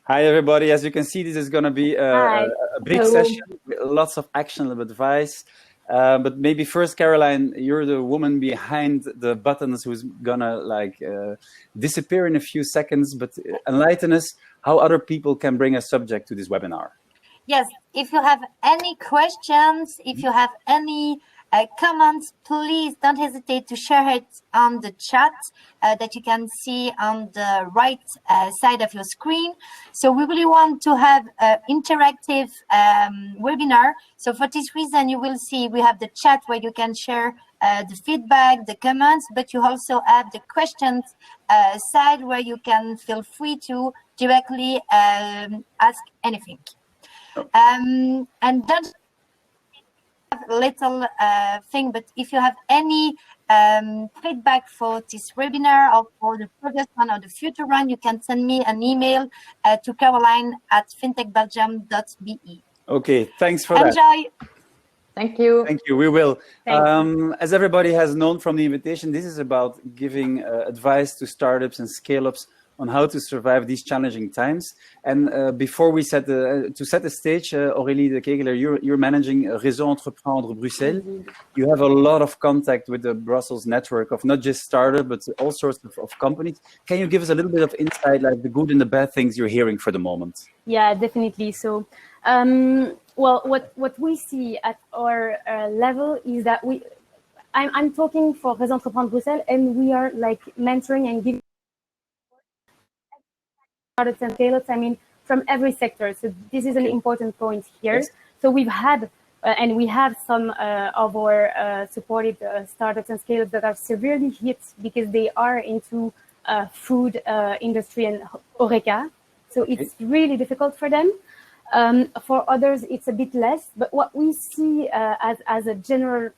Hi, everybody. As you can see, this is going to be a big session with lots of actionable advice. But maybe first, Caroline, you're the woman behind the buttons who's going to disappear in a few seconds, but enlighten us how other people can bring a subject to this webinar. Yes, if you have any questions, if you have any comments, please don't hesitate to share it on the chat that you can see on the right side of your screen. So we really want to have an interactive webinar. So for this reason, you will see we have the chat where you can share the feedback, the comments, but you also have the questions side where you can feel free to directly ask anything. And don't little thing, but if you have any feedback for this webinar or for the previous one or the future one, you can send me an email to caroline@fintechbelgium.be. Okay, thanks for that. Enjoy. Thank you. Thank you. We will. As everybody has known from the invitation, this is about giving advice to startups and scale-ups on how to survive these challenging times. And before we set the stage, Aurelie Dekegeleer, you're managing Réseau, Entreprendre, Bruxelles. You have a lot of contact with the Brussels network of not just startups, but all sorts of companies. Can you give us a little bit of insight, like the good and the bad things you're hearing for the moment? Yeah, definitely. So, well, what we see at our level is that I'm talking for Réseau, Entreprendre, Bruxelles, and we are like mentoring and giving startups and scale-ups, I mean, from every sector. So this is an important point here. Yes. So we've had, and we have some of our supported startups and scale-ups that are severely hit because they are into food industry and HoReCa. So it's really difficult for them. For others, it's a bit less. But what we see as a general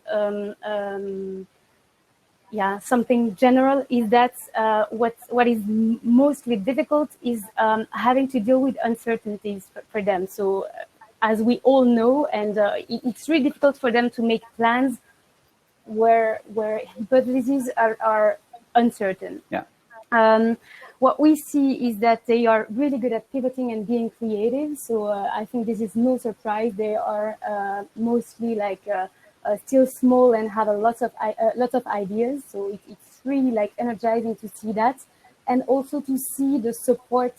something general is that what is mostly difficult is having to deal with uncertainties for them. So as we all know, and it's really difficult for them to make plans where hypotheses are uncertain. Yeah. What we see is that they are really good at pivoting and being creative. So I think this is no surprise. They are mostly like still small and have a lot of ideas. So it's really like energizing to see that, and also to see the support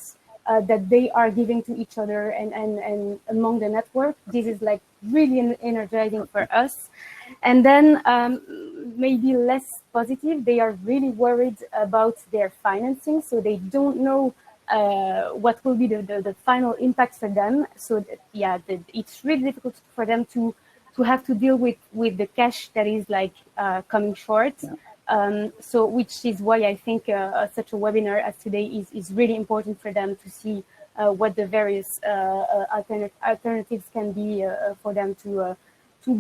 that they are giving to each other and among the network. This is like really energizing for us. And then maybe less positive, they are really worried about their financing. So they don't know what will be the final impact for them. So it's really difficult for them to have to deal with the cash that is like coming short. Yeah. So which is why I think such a webinar as today is really important for them to see what the various alternatives can be for them to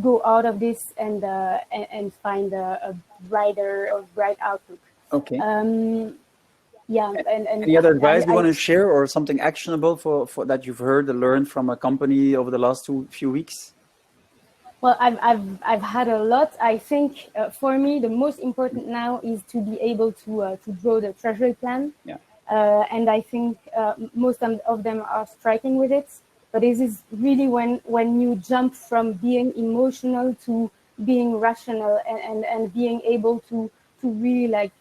go out of this and find a bright outlook. Okay. Yeah. And any other advice you want to share, or something actionable for that you've heard or learned from a company over the last few weeks? Well, I've had a lot. I think for me the most important now is to be able to draw the treasury plan. Yeah. And I think most of them are striking with it. But this is really when you jump from being emotional to being rational and being able to really like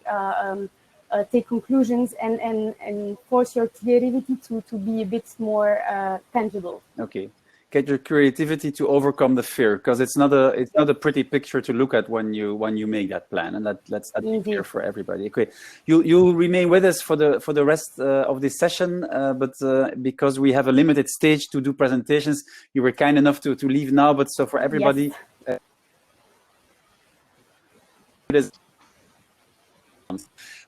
take conclusions and force your creativity to be a bit more tangible. Okay. Get your creativity to overcome the fear, because it's not a pretty picture to look at when you make that plan, and that's be clear for everybody. Okay, you'll remain with us for the rest of this session, but because we have a limited stage to do presentations, you were kind enough to leave now. But so for everybody, yes.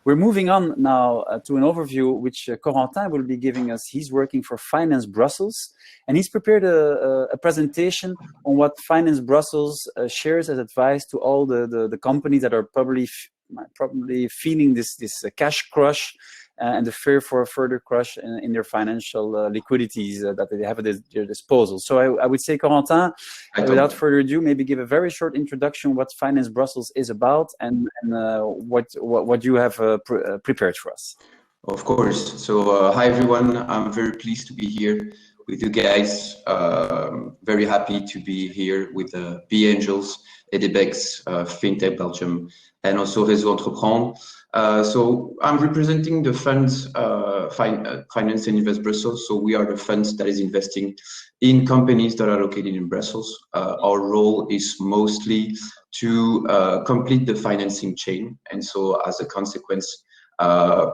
We're moving on now to an overview which Corentin will be giving us. He's working for Finance Brussels, and he's prepared a presentation on what Finance Brussels shares as advice to all the companies that are probably feeling this cash crush and the fear for a further crush in their financial liquidities that they have at their disposal. So I would say, Corentin, without further ado, maybe give a very short introduction what Finance Brussels is about and what you have prepared for us. Of course. So hi everyone, I'm very pleased to be here with you guys. Very happy to be here with B Angels, Edebex, FinTech Belgium, and also Réseau Entreprendre. So I'm representing the fund Finance and Invest Brussels. So we are the fund that is investing in companies that are located in Brussels. Our role is mostly to complete the financing chain. And so as a consequence,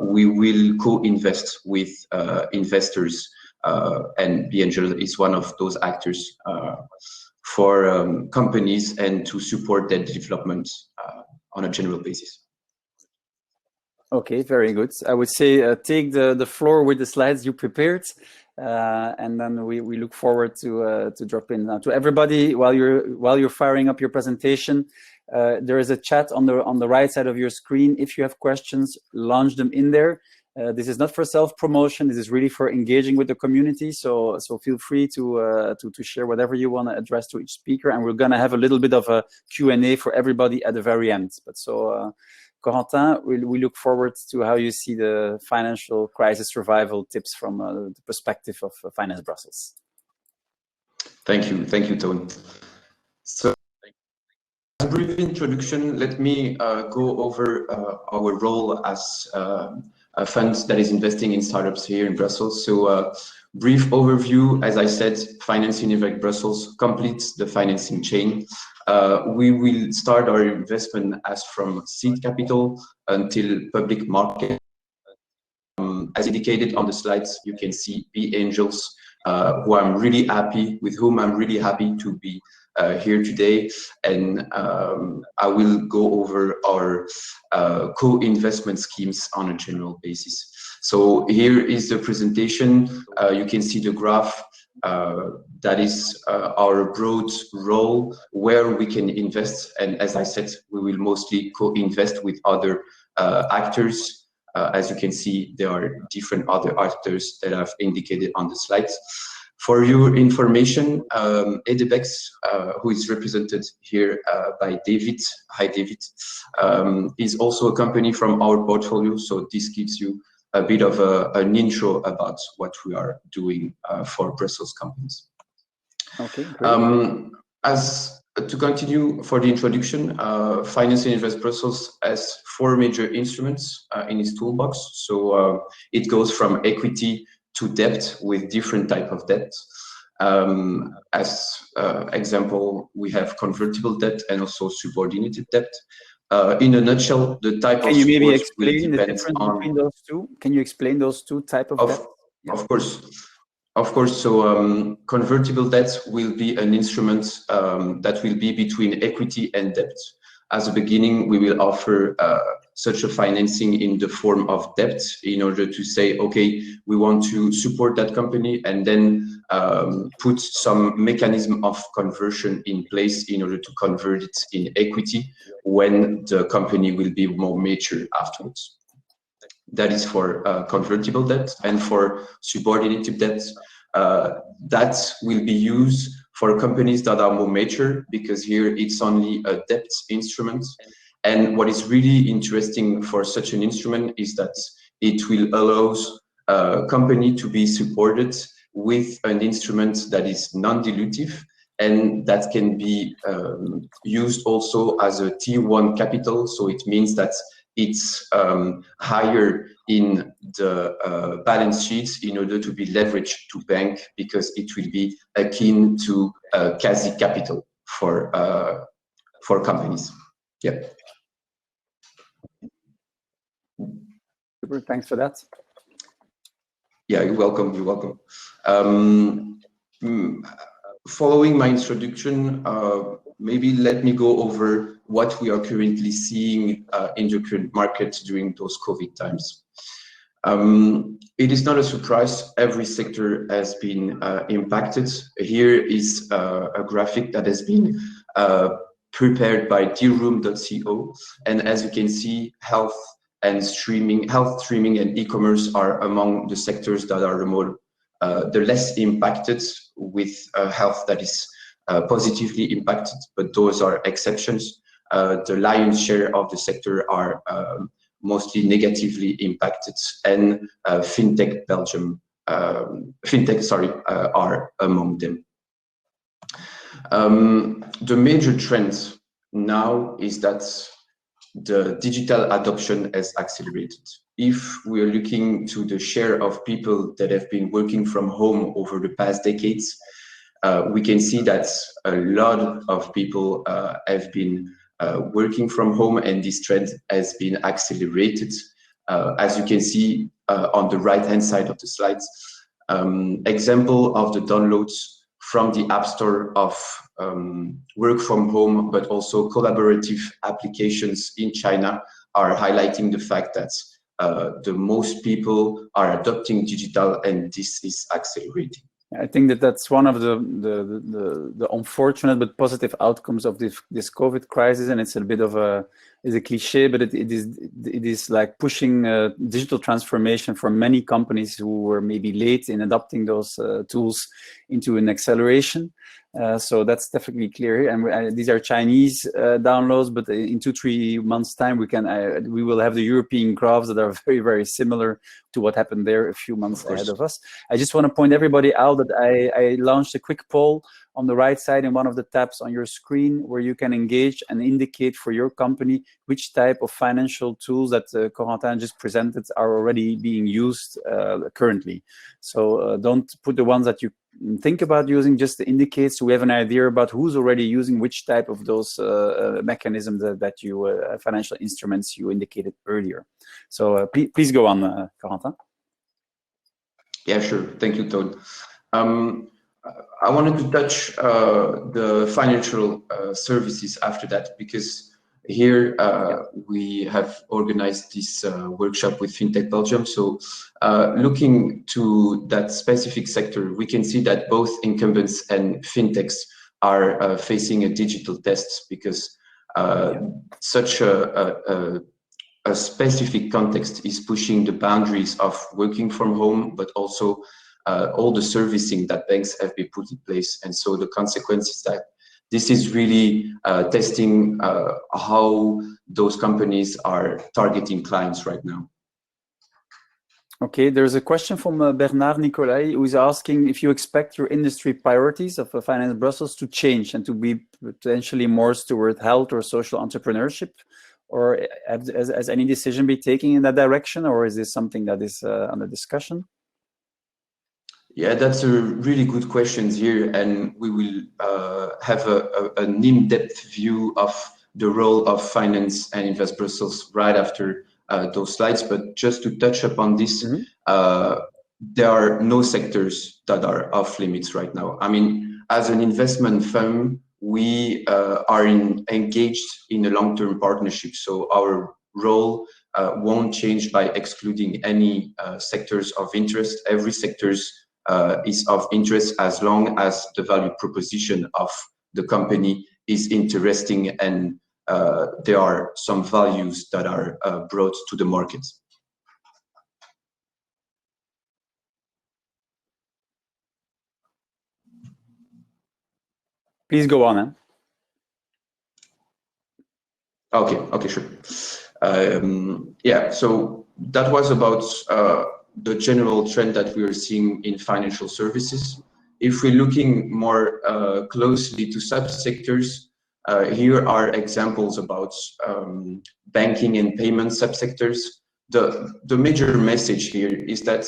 we will co-invest with investors, and B Angel is one of those actors for companies and to support their development on a general basis. Okay, very good. I would say take the floor with the slides you prepared, and then we look forward to drop in. Now, to everybody, while you're firing up your presentation, there is a chat on the right side of your screen. If you have questions, launch them in there. This is not for self-promotion. This is really for engaging with the community. So feel free to share whatever you want to address to each speaker, and we're gonna have a little bit of a Q&A for everybody at the very end. But Corentin, we look forward to how you see the financial crisis survival tips from the perspective of Finance Brussels. Thank you, Toon. So, as a brief introduction, let me go over our role as a fund that is investing in startups here in Brussels. So, brief overview, as I said, Finance and Invest Brussels completes the financing chain. We will start our investment as from seed capital until public market. As indicated on the slides, you can see B Angels, with whom I'm really happy to be here today, and I will go over our co-investment schemes on a general basis. So here is the presentation. You can see the graph. That is our broad role where we can invest, and as I said, we will mostly co-invest with other actors. As you can see, there are different other actors that I've indicated on the slides. For your information, Edebex, who is represented here by David, hi David, is also a company from our portfolio, so this gives you a bit of an intro about what we are doing for Brussels companies. Okay, great. To continue for the introduction, Finance and Invest Brussels has 4 major instruments in its toolbox. So it goes from equity to debt with different type of debt. As example, we have convertible debt and also subordinated debt. In a nutshell, the type Can of you maybe support explain will the depend difference on... between those two? Can you explain those two types of debt? Of course. So convertible debt will be an instrument that will be between equity and debt. As a beginning, we will offer such a financing in the form of debt in order to say, okay, we want to support that company, and then put some mechanism of conversion in place in order to convert it in equity when the company will be more mature afterwards. That is for convertible debt. And for subordinated debt, that will be used for companies that are more mature, because here it's only a debt instrument. And what is really interesting for such an instrument is that it will allow a company to be supported with an instrument that is non-dilutive, and that can be used also as a Tier 1 capital. So it means that it's higher in the balance sheets in order to be leveraged to bank, because it will be akin to quasi capital for companies. Yeah. Super, thanks for that. Yeah, you're welcome. Following my introduction, maybe let me go over what we are currently seeing in the current market during those COVID times. It is not a surprise, every sector has been impacted. Here is a graphic that has been prepared by dealroom.co, and as you can see, health streaming and e-commerce are among the sectors that are the less impacted, with health that is positively impacted, but those are exceptions. The lion's share of the sector are mostly negatively impacted, and FinTech Belgium, are among them. The major trend now is that the digital adoption has accelerated. If we are looking to the share of people that have been working from home over the past decades, we can see that a lot of people have been working from home, and this trend has been accelerated. As you can see on the right-hand side of the slides, example of the downloads from the App Store of work from home, but also collaborative applications in China are highlighting the fact that the most people are adopting digital, and this is accelerating. I think that that's one of the unfortunate but positive outcomes of this COVID crisis, and it's a bit of a cliche, but it is like pushing digital transformation for many companies who were maybe late in adopting those tools into an acceleration. So that's definitely clear. And these are Chinese downloads, but in 2-3 months' time, we will have the European graphs that are very, very similar to what happened there a few months ahead of us. I just want to point everybody out that I launched a quick poll on the right side in one of the tabs on your screen, where you can engage and indicate for your company which type of financial tools that Corentin just presented are already being used currently. So don't put the ones that you think about using, just indicate so we have an idea about who's already using which type of those mechanisms that you financial instruments you indicated earlier. So please go on, Corentin. Yeah, sure. Thank you, Toon. I wanted to touch the financial services after that, because here we have organized this workshop with FinTech Belgium. So looking to that specific sector, we can see that both incumbents and fintechs are facing a digital test, because such a specific context is pushing the boundaries of working from home, but also all the servicing that banks have been put in place. And so the consequence is that this is really testing how those companies are targeting clients right now. Okay, there's a question from Bernard Nicolai, who is asking if you expect your industry priorities of Finance Brussels to change and to be potentially more toward health or social entrepreneurship, or has any decision been taken in that direction, or is this something that is under discussion? Yeah, that's a really good question here, and we will have an in-depth view of the role of Finance and Invest Brussels right after those slides. But just to touch upon this, there are no sectors that are off limits right now. I mean, as an investment firm, we are engaged in a long-term partnership, so our role won't change by excluding any sectors of interest. Every sector's is of interest as long as the value proposition of the company is interesting and there are some values that are brought to the market. Please go on. Okay, sure. Yeah, so that was about the general trend that we are seeing in financial services. If we're looking more closely to subsectors, here are examples about banking and payment subsectors. The major message here is that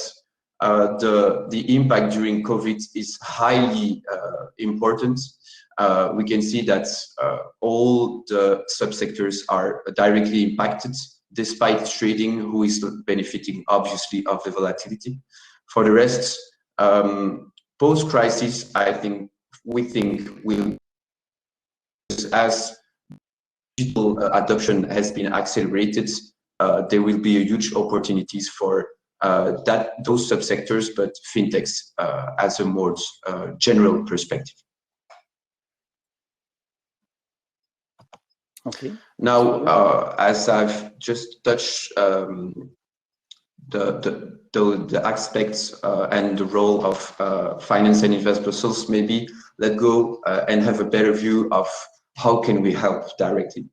the impact during COVID is highly important. We can see that all the subsectors are directly impacted, despite trading, who is benefiting obviously of the volatility. For the rest, post-crisis, we think will, as digital adoption has been accelerated, there will be a huge opportunities for those subsectors, but fintechs as a more general perspective. Okay. Now, as I've just touched the aspects and the role of Finance and Invest Brussels, maybe let's go and have a better view of how can we help directly.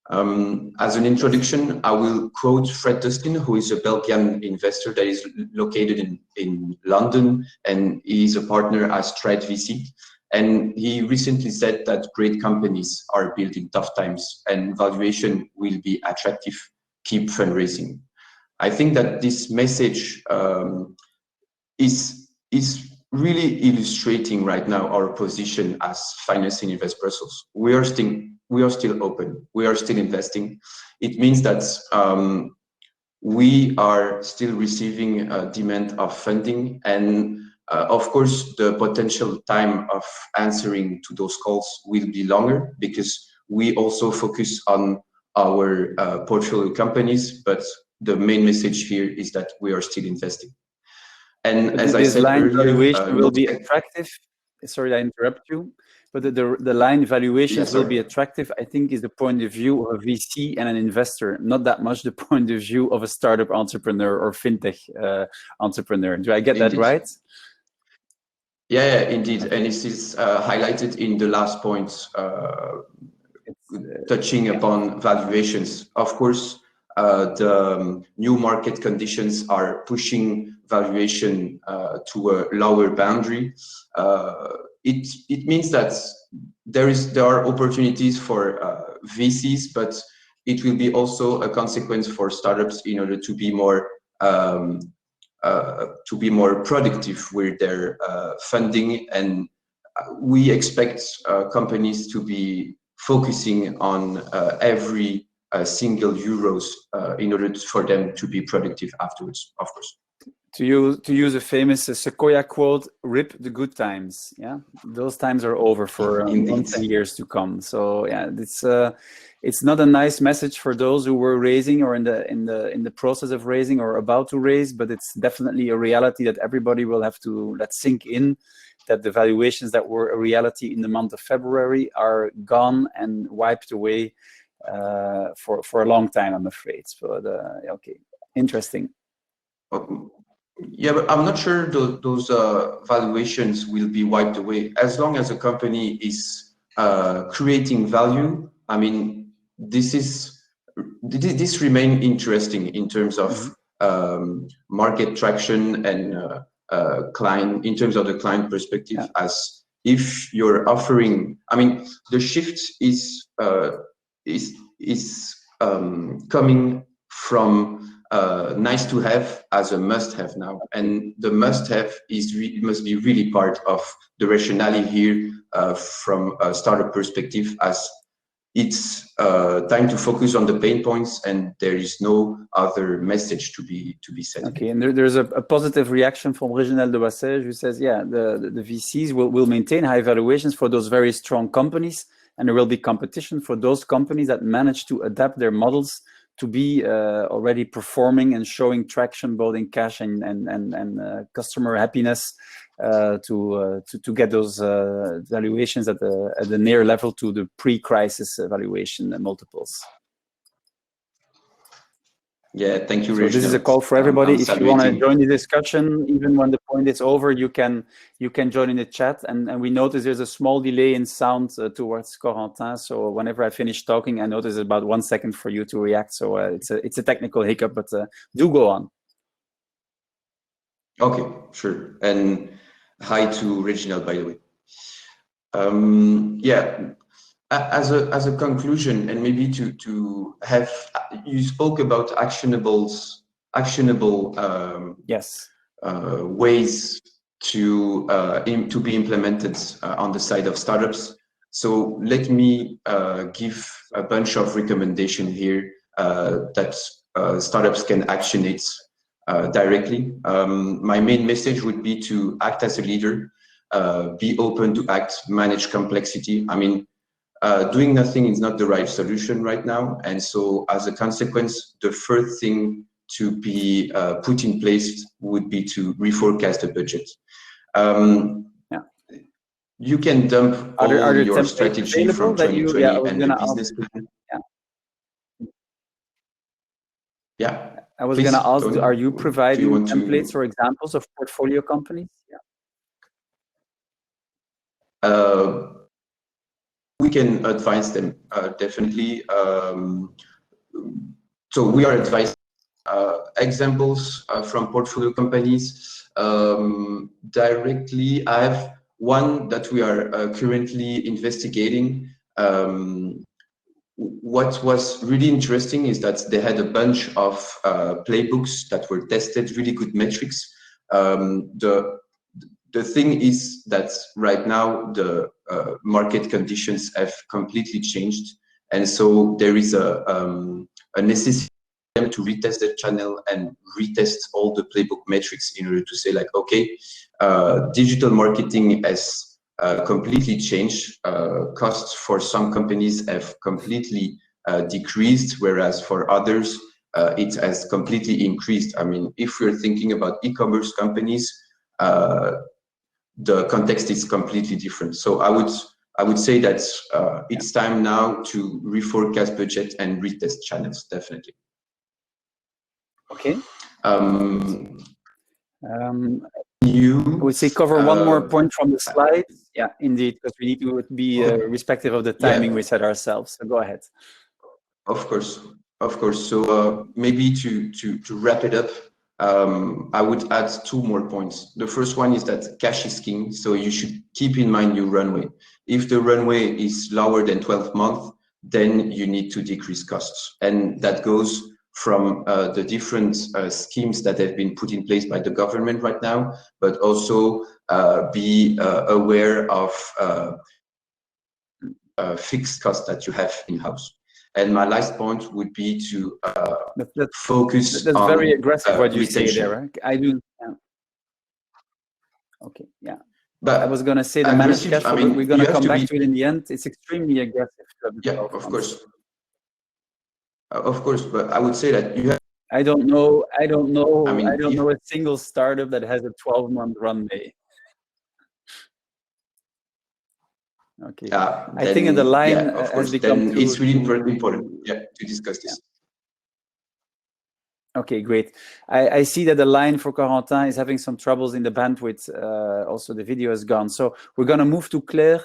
As an introduction, I will quote Fred Dustin, who is a Belgian investor that is located in London, and he is a partner at Stride VC. And he recently said that great companies are built in tough times and valuation will be attractive, keep fundraising. I think that this message is really illustrating right now our position as Finance and Invest Brussels. We are still open. We are still investing. It means that we are still receiving a demand of funding, and of course, the potential time of answering to those calls will be longer because we also focus on our portfolio companies, but the main message here is that we are still investing. And as I said earlier, valuation will be attractive. Sorry, I interrupt you, but the line valuations will be attractive, I think, is the point of view of a VC and an investor, not that much the point of view of a startup entrepreneur or fintech entrepreneur. Do I get that right? Yeah, indeed. And this is highlighted in the last point, touching upon valuations. Of course, the new market conditions are pushing valuation to a lower boundary. It means that there are opportunities for VCs, but it will be also a consequence for startups in order to be more productive with their funding, and we expect companies to be focusing on every single euros in order for them to be productive afterwards, of course. To use a famous Sequoia quote, "Rip the good times." Yeah, those times are over for months and years to come. So yeah, it's not a nice message for those who were raising or in the process of raising or about to raise, but it's definitely a reality that everybody will have to let sink in, that the valuations that were a reality in the month of February are gone and wiped away for a long time, I'm afraid. But okay, interesting. Yeah, but I'm not sure those valuations will be wiped away. As long as a company is creating value, I mean, this remains interesting in terms of market traction and client, in terms of the client perspective. Yeah. As if you're offering, I mean, the shift is coming from nice to have as a must have now, and the must have must be really part of the rationale here from a startup perspective, as it's time to focus on the pain points and there is no other message to be said. Okay, and there's a positive reaction from Reginald de Bassège, who says, yeah, the VCs will maintain high valuations for those very strong companies, and there will be competition for those companies that manage to adapt their models to be already performing and showing traction both in cash and customer happiness to get those valuations at the near level to the pre-crisis valuation multiples. Yeah, thank you, so this is a call for everybody. If you want to join the discussion, even when the point is over, you can join in the chat. And we notice there's a small delay in sound towards Corentin. So whenever I finish talking, I notice about 1 second for you to react. So it's a technical hiccup, but do go on. Okay, sure. And hi to Reginald, by the way. Yeah. As a conclusion, and maybe to have, you spoke about actionable yes, ways to be implemented on the side of startups. So let me give a bunch of recommendations here that startups can action it directly. My main message would be to act as a leader, be open to act, manage complexity. I mean, doing nothing is not the right solution right now. And so as a consequence, the first thing to be put in place would be to reforecast the budget. You can dump all your strategy from 2020 and the business plan. Yeah. I was going to ask, Toon, are you providing templates or examples of portfolio companies? Yeah. we can advise them, definitely. So we are advising examples from portfolio companies directly. I have one that we are currently investigating. What was really interesting is that they had a bunch of playbooks that were tested, really good metrics. The thing is that right now the market conditions have completely changed, and so there is a necessity for them to retest the channel and retest all the playbook metrics in order to say like, okay, digital marketing has completely changed. Costs for some companies have completely decreased, whereas for others it has completely increased. I mean, if we're thinking about e-commerce companies, the context is completely different. So I would say that it's time now to reforecast budget and retest channels, definitely. Okay. You I would say cover one more point from the slide. Yeah, indeed, because we need to be respective of the timing we set ourselves. So go ahead. Of course. So maybe to wrap it up, I would add 2 more points. The first one is that cash is king, so you should keep in mind your runway. If the runway is lower than 12 months, then you need to decrease costs. And that goes from the different schemes that have been put in place by the government right now, but also be aware of fixed costs that you have in-house. And my last point would be to focus on very aggressive what you retention. say there, right? I do. Yeah. Okay, yeah. But I was going to say the managed cash flow, but we're going to come back to it in the end. It's extremely aggressive. Yeah, of course. Of course, but I would say that you have. I don't know a single startup that has a 12-month runway. Okay. I think in the line has become then it's really very important to discuss this. Okay, great. I see that the line for Corentin is having some troubles in the bandwidth. Also, the video is gone. So we're going to move to Claire.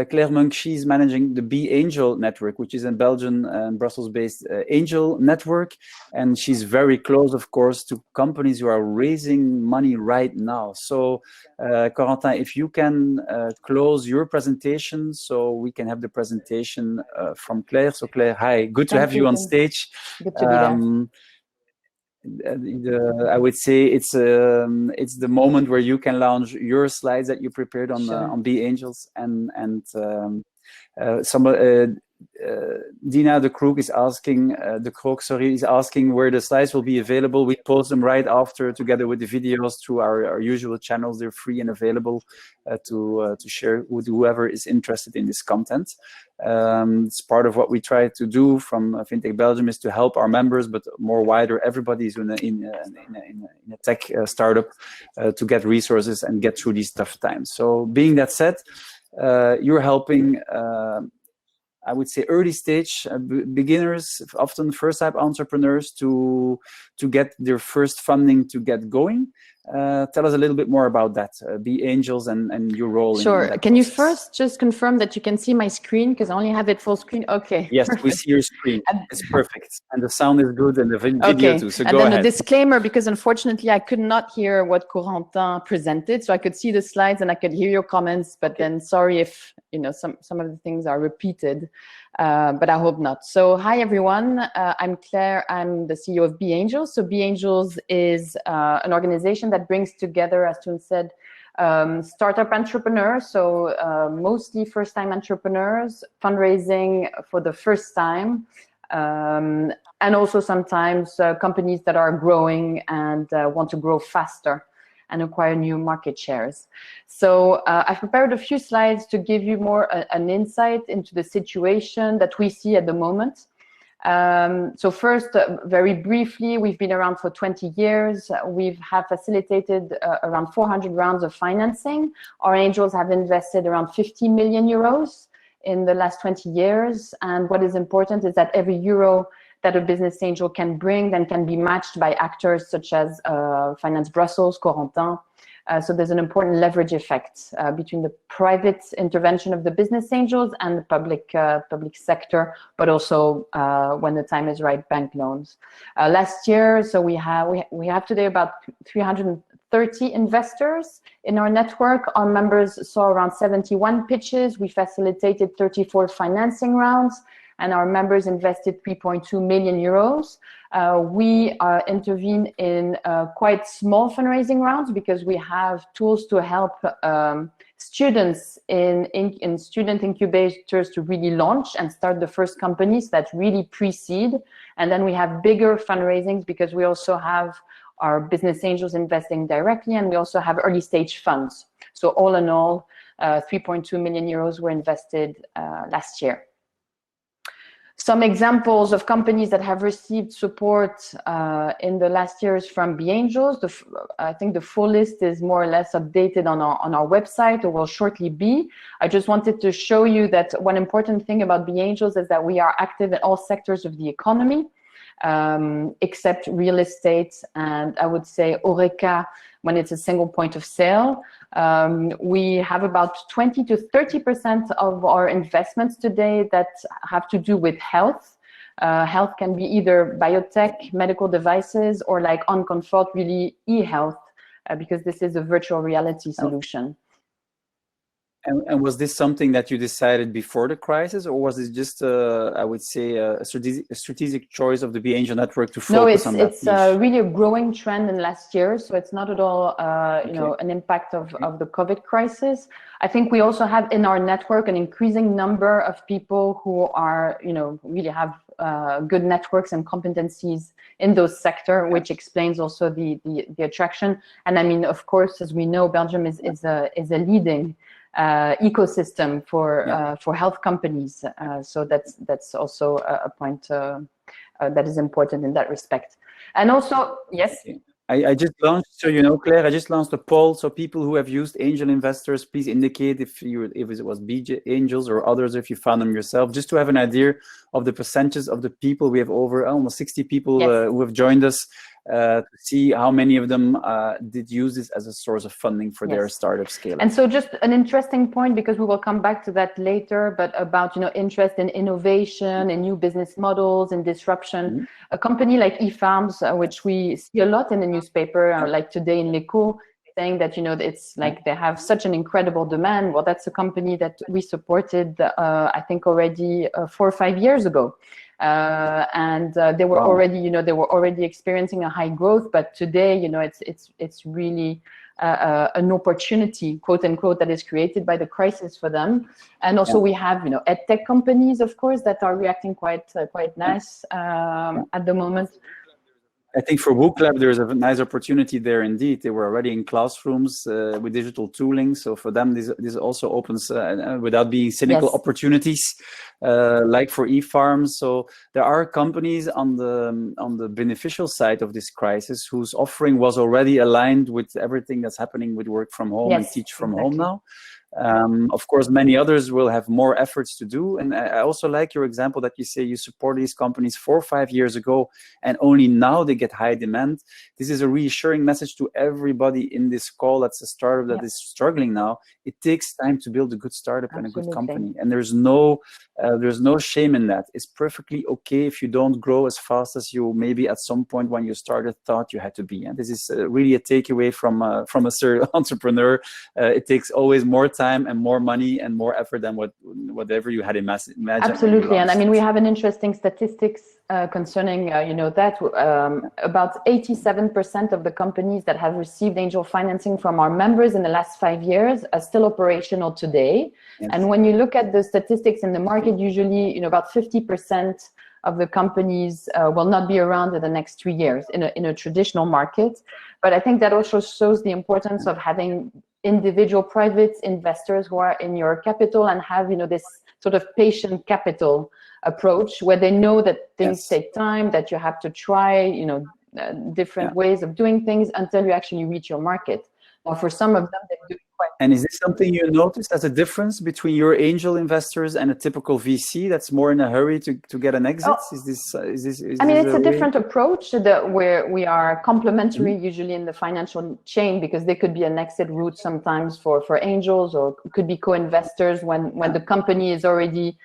Claire Munck, she's managing the B Angel network, which is a Belgian and Brussels-based angel network. And she's very close, of course, to companies who are raising money right now. So, Corentin, if you can close your presentation so we can have the presentation from Claire. So, Claire, hi. Good to have you on stage. Good to be there. I would say it's the moment where you can launch your slides that you prepared on on B Angels and Dina de Krook is asking is asking where the slides will be available. We post them right after together with the videos through our usual channels. They're free and available to share with whoever is interested in this content. It's part of what we try to do from FinTech Belgium is to help our members, but more wider, everybody who's in a tech startup to get resources and get through these tough times. So being that said, you're helping I would say early stage beginners, often first time entrepreneurs to get their first funding to get going. Tell us a little bit more about that, B Angels and your role. Sure. In that Can process. you first just confirm that you can see my screen because I only have it full screen? Okay. Yes, perfect. We see your screen. It's perfect. And the sound is good and the video too. So and go then ahead. a disclaimer, because unfortunately I could not hear what Corentin presented. So I could see the slides and I could hear your comments, but then sorry if some of the things are repeated. But I hope not. So hi everyone, I'm Claire, I'm the CEO of B Angels. So B Angels is an organization that brings together, as Toon said, startup entrepreneurs, so mostly first-time entrepreneurs, fundraising for the first time, and also sometimes companies that are growing and want to grow faster and acquire new market shares. So I've prepared a few slides to give you more an insight into the situation that we see at the moment. So first, very briefly, we've been around for 20 years. We have facilitated around 400 rounds of financing. Our angels have invested around 50 million euros in the last 20 years. And what is important is that every euro that a business angel can bring then can be matched by actors such as Finance Brussels, Corentin, So there's an important leverage effect between the private intervention of the business angels and the public sector, but also when the time is right, bank loans. Last year, so we have today about 330 investors in our network. Our members saw around 71 pitches. We facilitated 34 financing rounds, and our members invested 3.2 million euros. We intervene in quite small fundraising rounds because we have tools to help students in student incubators to really launch and start the first companies that really pre-seed. And then we have bigger fundraisings because we also have our business angels investing directly, and we also have early stage funds. So all in all, 3.2 million euros were invested last year. Some examples of companies that have received support in the last years from B Angels. I think the full list is more or less updated on our website, or will shortly be. I just wanted to show you that one important thing about B Angels is that we are active in all sectors of the economy, except real estate, and I would say Horeca when it's a single point of sale. We have about 20 to 30% of our investments today that have to do with health. Health can be either biotech, medical devices, or like on comfort, really e-health, because this is a virtual reality solution. And was this something that you decided before the crisis, or was it just, I would say, a strategic choice of the B Angel Network to focus on that? No, it's really a growing trend in last year. So it's not at all, you know, an impact of the COVID crisis. I think we also have in our network an increasing number of people who are, you know, really have good networks and competencies in those sectors, which explains also the attraction. And I mean, of course, as we know, Belgium is a leading ecosystem for health companies. So that's also a point that is important in that respect. And also, yes. I just launched, so you know, Claire, I just launched a poll. So people who have used angel investors, please indicate if it was B Angels or others, if you found them yourself, just to have an idea of the percentages of the people. We have over almost 60 people who have joined us to see how many of them did use this as a source of funding for their startup scale. And so just an interesting point, because we will come back to that later, but about, you know, interest in innovation and new business models and disruption. A company like eFarms, which we see a lot in the newspaper, like today in L'Echo, saying that, you know, it's like they have such an incredible demand. Well, that's a company that we supported, I think already 4 or 5 years ago. And they were already, you know, they were already experiencing a high growth, but today, you know, it's really an opportunity, quote unquote, that is created by the crisis for them. And also we have, you know, edtech companies, of course, that are reacting quite nice at the moment. I think for Book Lab, there's a nice opportunity there indeed. They were already in classrooms with digital tooling. So for them, this also opens, without being cynical, opportunities like for eFarms. So there are companies on the beneficial side of this crisis whose offering was already aligned with everything that's happening with work from home and teach from home now. Of course, many others will have more efforts to do. And I also like your example that you say you support these companies 4 or 5 years ago, and only now they get high demand. This is a reassuring message to everybody in this call that's a startup that is struggling now. It takes time to build a good startup and a good company. And there's no shame in that. It's perfectly okay if you don't grow as fast as you maybe at some point when you started thought you had to be. And this is really a takeaway from a serial entrepreneur. It takes always more time and more money and more effort than whatever you had imagined. Absolutely. And I mean, we have an interesting statistics concerning, you know, that about 87% of the companies that have received angel financing from our members in the last 5 years are still operational today. And when you look at the statistics in the market, usually, you know, about 50% of the companies will not be around in the next 3 years in a traditional market. But I think that also shows the importance of having individual private investors who are in your capital and have, you know, this sort of patient capital approach where they know that things take time, that you have to try, you know, different ways of doing things until you actually reach your market. Now, for some of them, they do And is this something you noticed as a difference between your angel investors and a typical VC that's more in a hurry to get an exit? I mean, it's a different approach where we are complementary usually in the financial chain, because they could be an exit route sometimes for angels, or could be co-investors when the company is already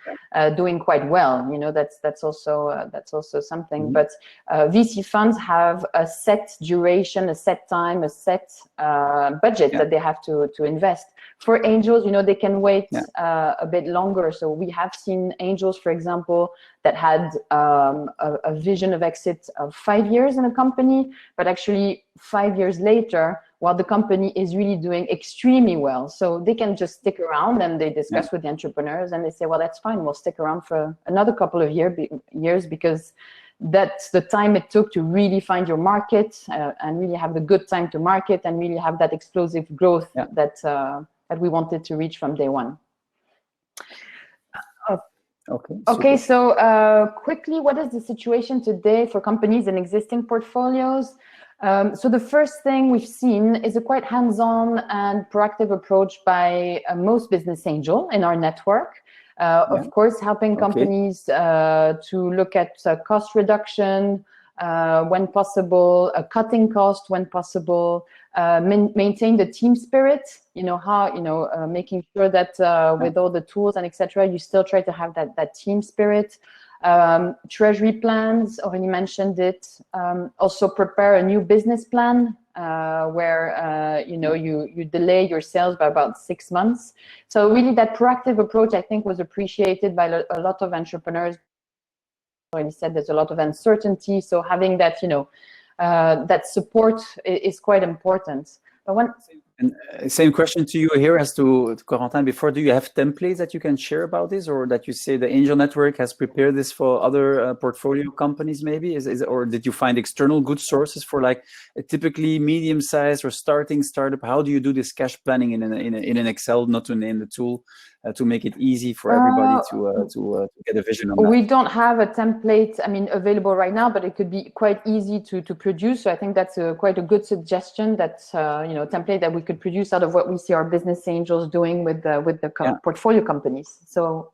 doing quite well. You know, that's also something. But VC funds have a set duration, a set time, a set budget that they have to invest. For angels, you know, they can wait a bit longer. So we have seen angels, for example, that had a vision of exit of 5 years in a company, but actually 5 years later, while the company is really doing extremely well, so they can just stick around and they discuss with the entrepreneurs and they say, well, that's fine, we'll stick around for another couple of years because that's the time it took to really find your market and really have the good time to market and really have that explosive growth that we wanted to reach from day one. Okay, so quickly, what is the situation today for companies and existing portfolios? So the first thing we've seen is a quite hands-on and proactive approach by most business angel in our network. Of course, helping companies to look at cost reduction when possible, cutting cost when possible, maintain the team spirit. You know, making sure that with all the tools and etc., you still try to have that team spirit. Treasury plans, Aurelie mentioned it. Also prepare a new business plan where you know, you delay your sales by about 6 months. So really that proactive approach, I think, was appreciated by a lot of entrepreneurs. Already said there's a lot of uncertainty, so having that, you know, that support is quite important. But same question to you here as to Corentin before. Do you have templates that you can share about this, or that you say the angel network has prepared this for other portfolio companies maybe? Or did you find external good sources for like a typically medium-sized or starting startup? How do you do this cash planning in an Excel, not to name the tool, to make it easy for everybody to get a vision on that? We don't have a template, I mean, available right now, but it could be quite easy to produce. So I think that's quite a good suggestion, that you know, template that we could produce out of what we see our business angels doing with the portfolio companies. So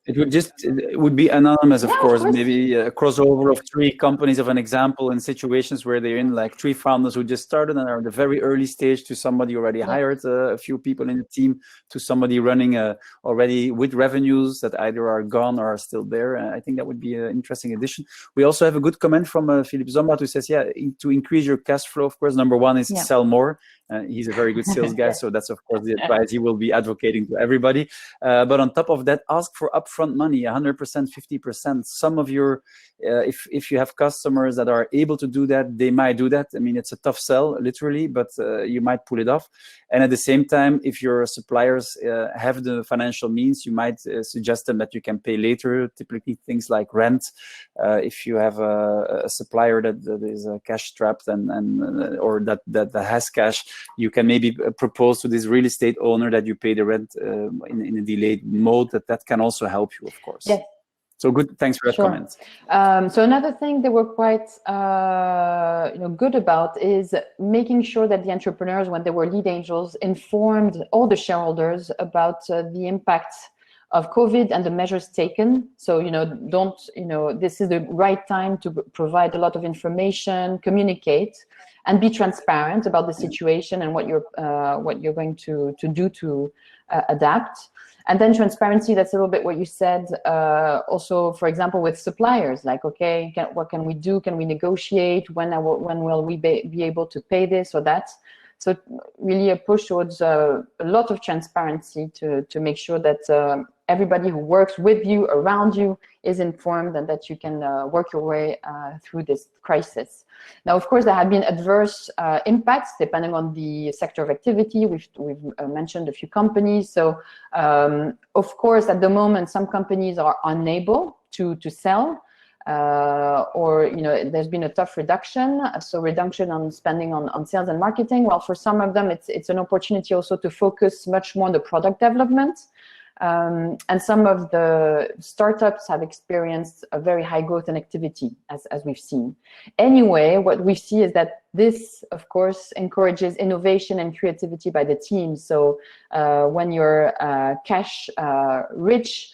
it would be anonymous, of course, maybe a crossover of 3 companies of an example in situations where they're in like 3 founders who just started and are in the very early stage, to somebody already hired a few people in the team, to somebody running already with revenues that either are gone or are still there. I think that would be an interesting addition. We also have a good comment from Philippe Zombat, who says, to increase your cash flow, of course, number 1 is sell more. He's a very good sales guy, so that's, of course, the advice he will be advocating to everybody. But on top of that, ask for upfront money, 100%, 50%. Some of your, if you have customers that are able to do that, they might do that. I mean, it's a tough sell, literally, but you might pull it off. And at the same time, if your suppliers have the financial means, you might suggest them that you can pay later, typically things like rent. If you have a supplier that is cash strapped or that has cash, you can maybe propose to this real estate owner that you pay the rent in a delayed mode. That can also help you, of course. Yes. So good. Thanks for that comment. So another thing they were quite good about is making sure that the entrepreneurs, when they were lead angels, informed all the shareholders about the impact of COVID and the measures taken. So, this is the right time to provide a lot of information, communicate, and be transparent about the situation and what you're going to do to adapt. And then transparency, that's a little bit what you said. Also, for example, with suppliers, like, okay, what can we do? Can we negotiate? When will we be able to pay this or that? So really a push towards a lot of transparency to make sure that everybody who works with you, around you, is informed and that you can work your way through this crisis. Now, of course, there have been adverse impacts depending on the sector of activity. We've mentioned a few companies. So, of course, at the moment, some companies are unable to sell. Or there's been a tough reduction, so reduction on spending on sales and marketing. Well, for some of them, it's an opportunity also to focus much more on the product development. And some of the startups have experienced a very high growth in activity, as we've seen. Anyway, what we see is that this, of course, encourages innovation and creativity by the team. So when you're cash rich,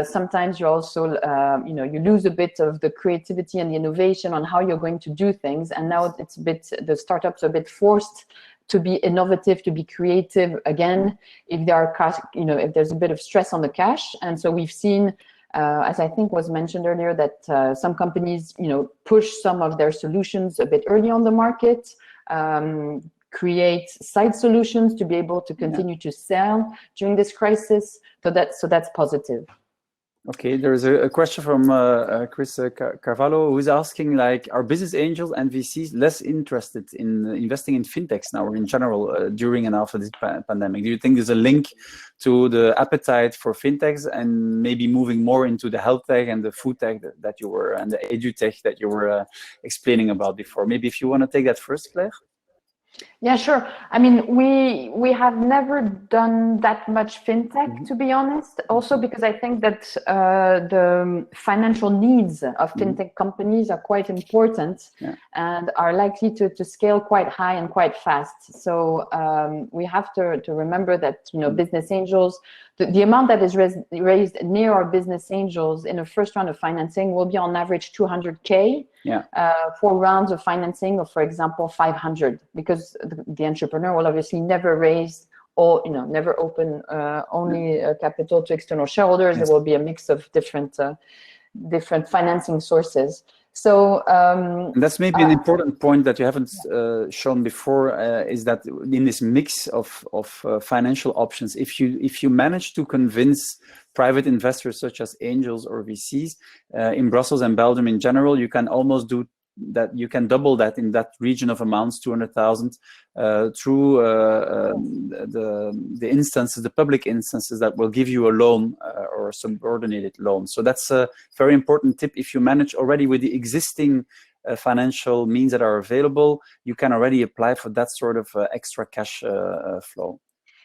sometimes you also, you lose a bit of the creativity and the innovation on how you're going to do things. And now it's a bit, the startups are a bit forced to be innovative, to be creative again, if there are cash, if there's a bit of stress on the cash. And so we've seen, as I think was mentioned earlier, that some companies, push some of their solutions a bit early on the market, create side solutions to be able to continue to sell during this crisis. So that's positive. Okay, there is a question from Chris Carvalho, who is asking, like, are business angels and VCs less interested in investing in fintechs now, or in general, during and after this pandemic? Do you think there's a link to the appetite for fintechs and maybe moving more into the health tech and the food tech that you were, and the edutech that you were explaining about before? Maybe if you want to take that first, Claire? Yeah, sure. I mean, we have never done that much fintech, to be honest. Also because I think that the financial needs of fintech companies are quite important and are likely to scale quite high and quite fast. So we have to remember that, business angels, the amount that is raised near our business angels in a first round of financing will be on average 200K. For rounds of financing of, for example, 500, because the entrepreneur will obviously never raise or, never open only capital to external shareholders. There will be a mix of different financing sources. So that's maybe an important point that you haven't shown before, is that in this mix of financial options, if you manage to convince private investors such as angels or VCs in Brussels and Belgium in general, you can almost do that. You can double that in that region of amounts, 200,000, through the instances, the public instances that will give you a loan or a subordinated loan. So that's a very important tip. If you manage already with the existing financial means that are available, you can already apply for that sort of extra cash flow.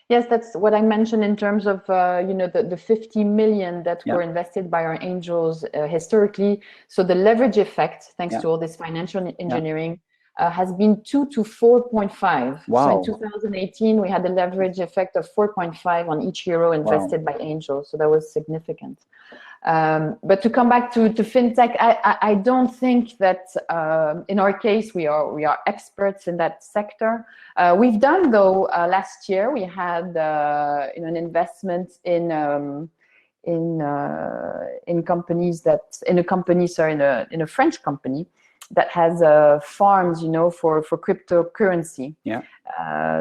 Yes, that's what I mentioned in terms of, the 50 million that were invested by our angels historically. So the leverage effect, thanks to all this financial engineering, has been 2 to 4.5. Wow. So in 2018, we had a leverage effect of 4.5 on each euro invested by angels. So that was significant. But to come back to fintech, I don't think that in our case we are experts in that sector. We've done, though, last year we had an investment in companies in a French company that has farms, for cryptocurrency.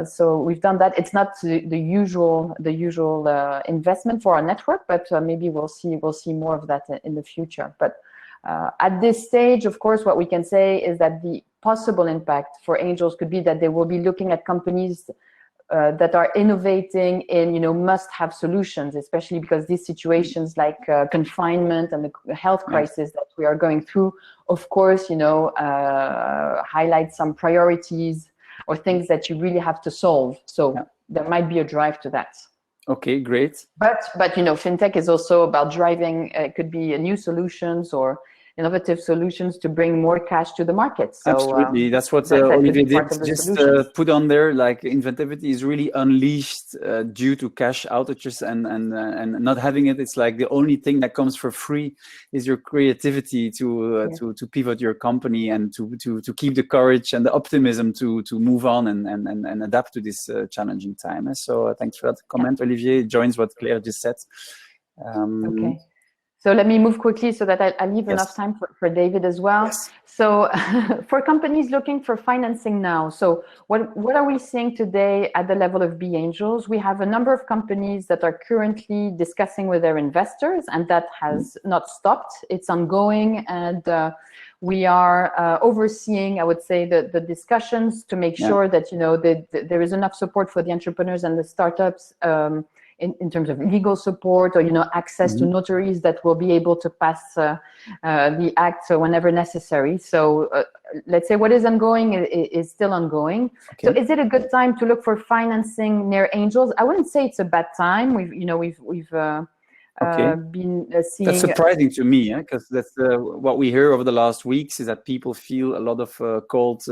So we've done that. It's not the usual investment for our network, but maybe we'll see more of that in the future. But at this stage, of course, what we can say is that the possible impact for angels could be that they will be looking at companies that are innovating in, must-have solutions, especially because these situations like confinement and the health crisis that we are going through, of course, highlight some priorities or things that you really have to solve. So there might be a drive to that. Okay, great. But fintech is also about driving. It could be new solutions or innovative solutions to bring more cash to the market. So, absolutely, that's what Olivier did. Just put on there, like, inventivity is really unleashed due to cash outages and not having it. It's like the only thing that comes for free is your creativity to pivot your company and to keep the courage and the optimism to move on and adapt to this challenging time. So thanks for that comment, Olivier. It joins what Claire just said. Okay. So let me move quickly so that I leave enough time for David as well. Yes. So for companies looking for financing now, so what are we seeing today at the level of B Angels? We have a number of companies that are currently discussing with their investors, and that has not stopped. It's ongoing, and we are overseeing, I would say, the discussions to make sure that, there is enough support for the entrepreneurs and the startups in terms of legal support or, access to notaries that will be able to pass the act whenever necessary. So let's say what is ongoing is still ongoing. Okay. So is it a good time to look for financing near angels? I wouldn't say it's a bad time. We've been seeing. That's surprising to me, because that's what we hear over the last weeks is that people feel a lot of cold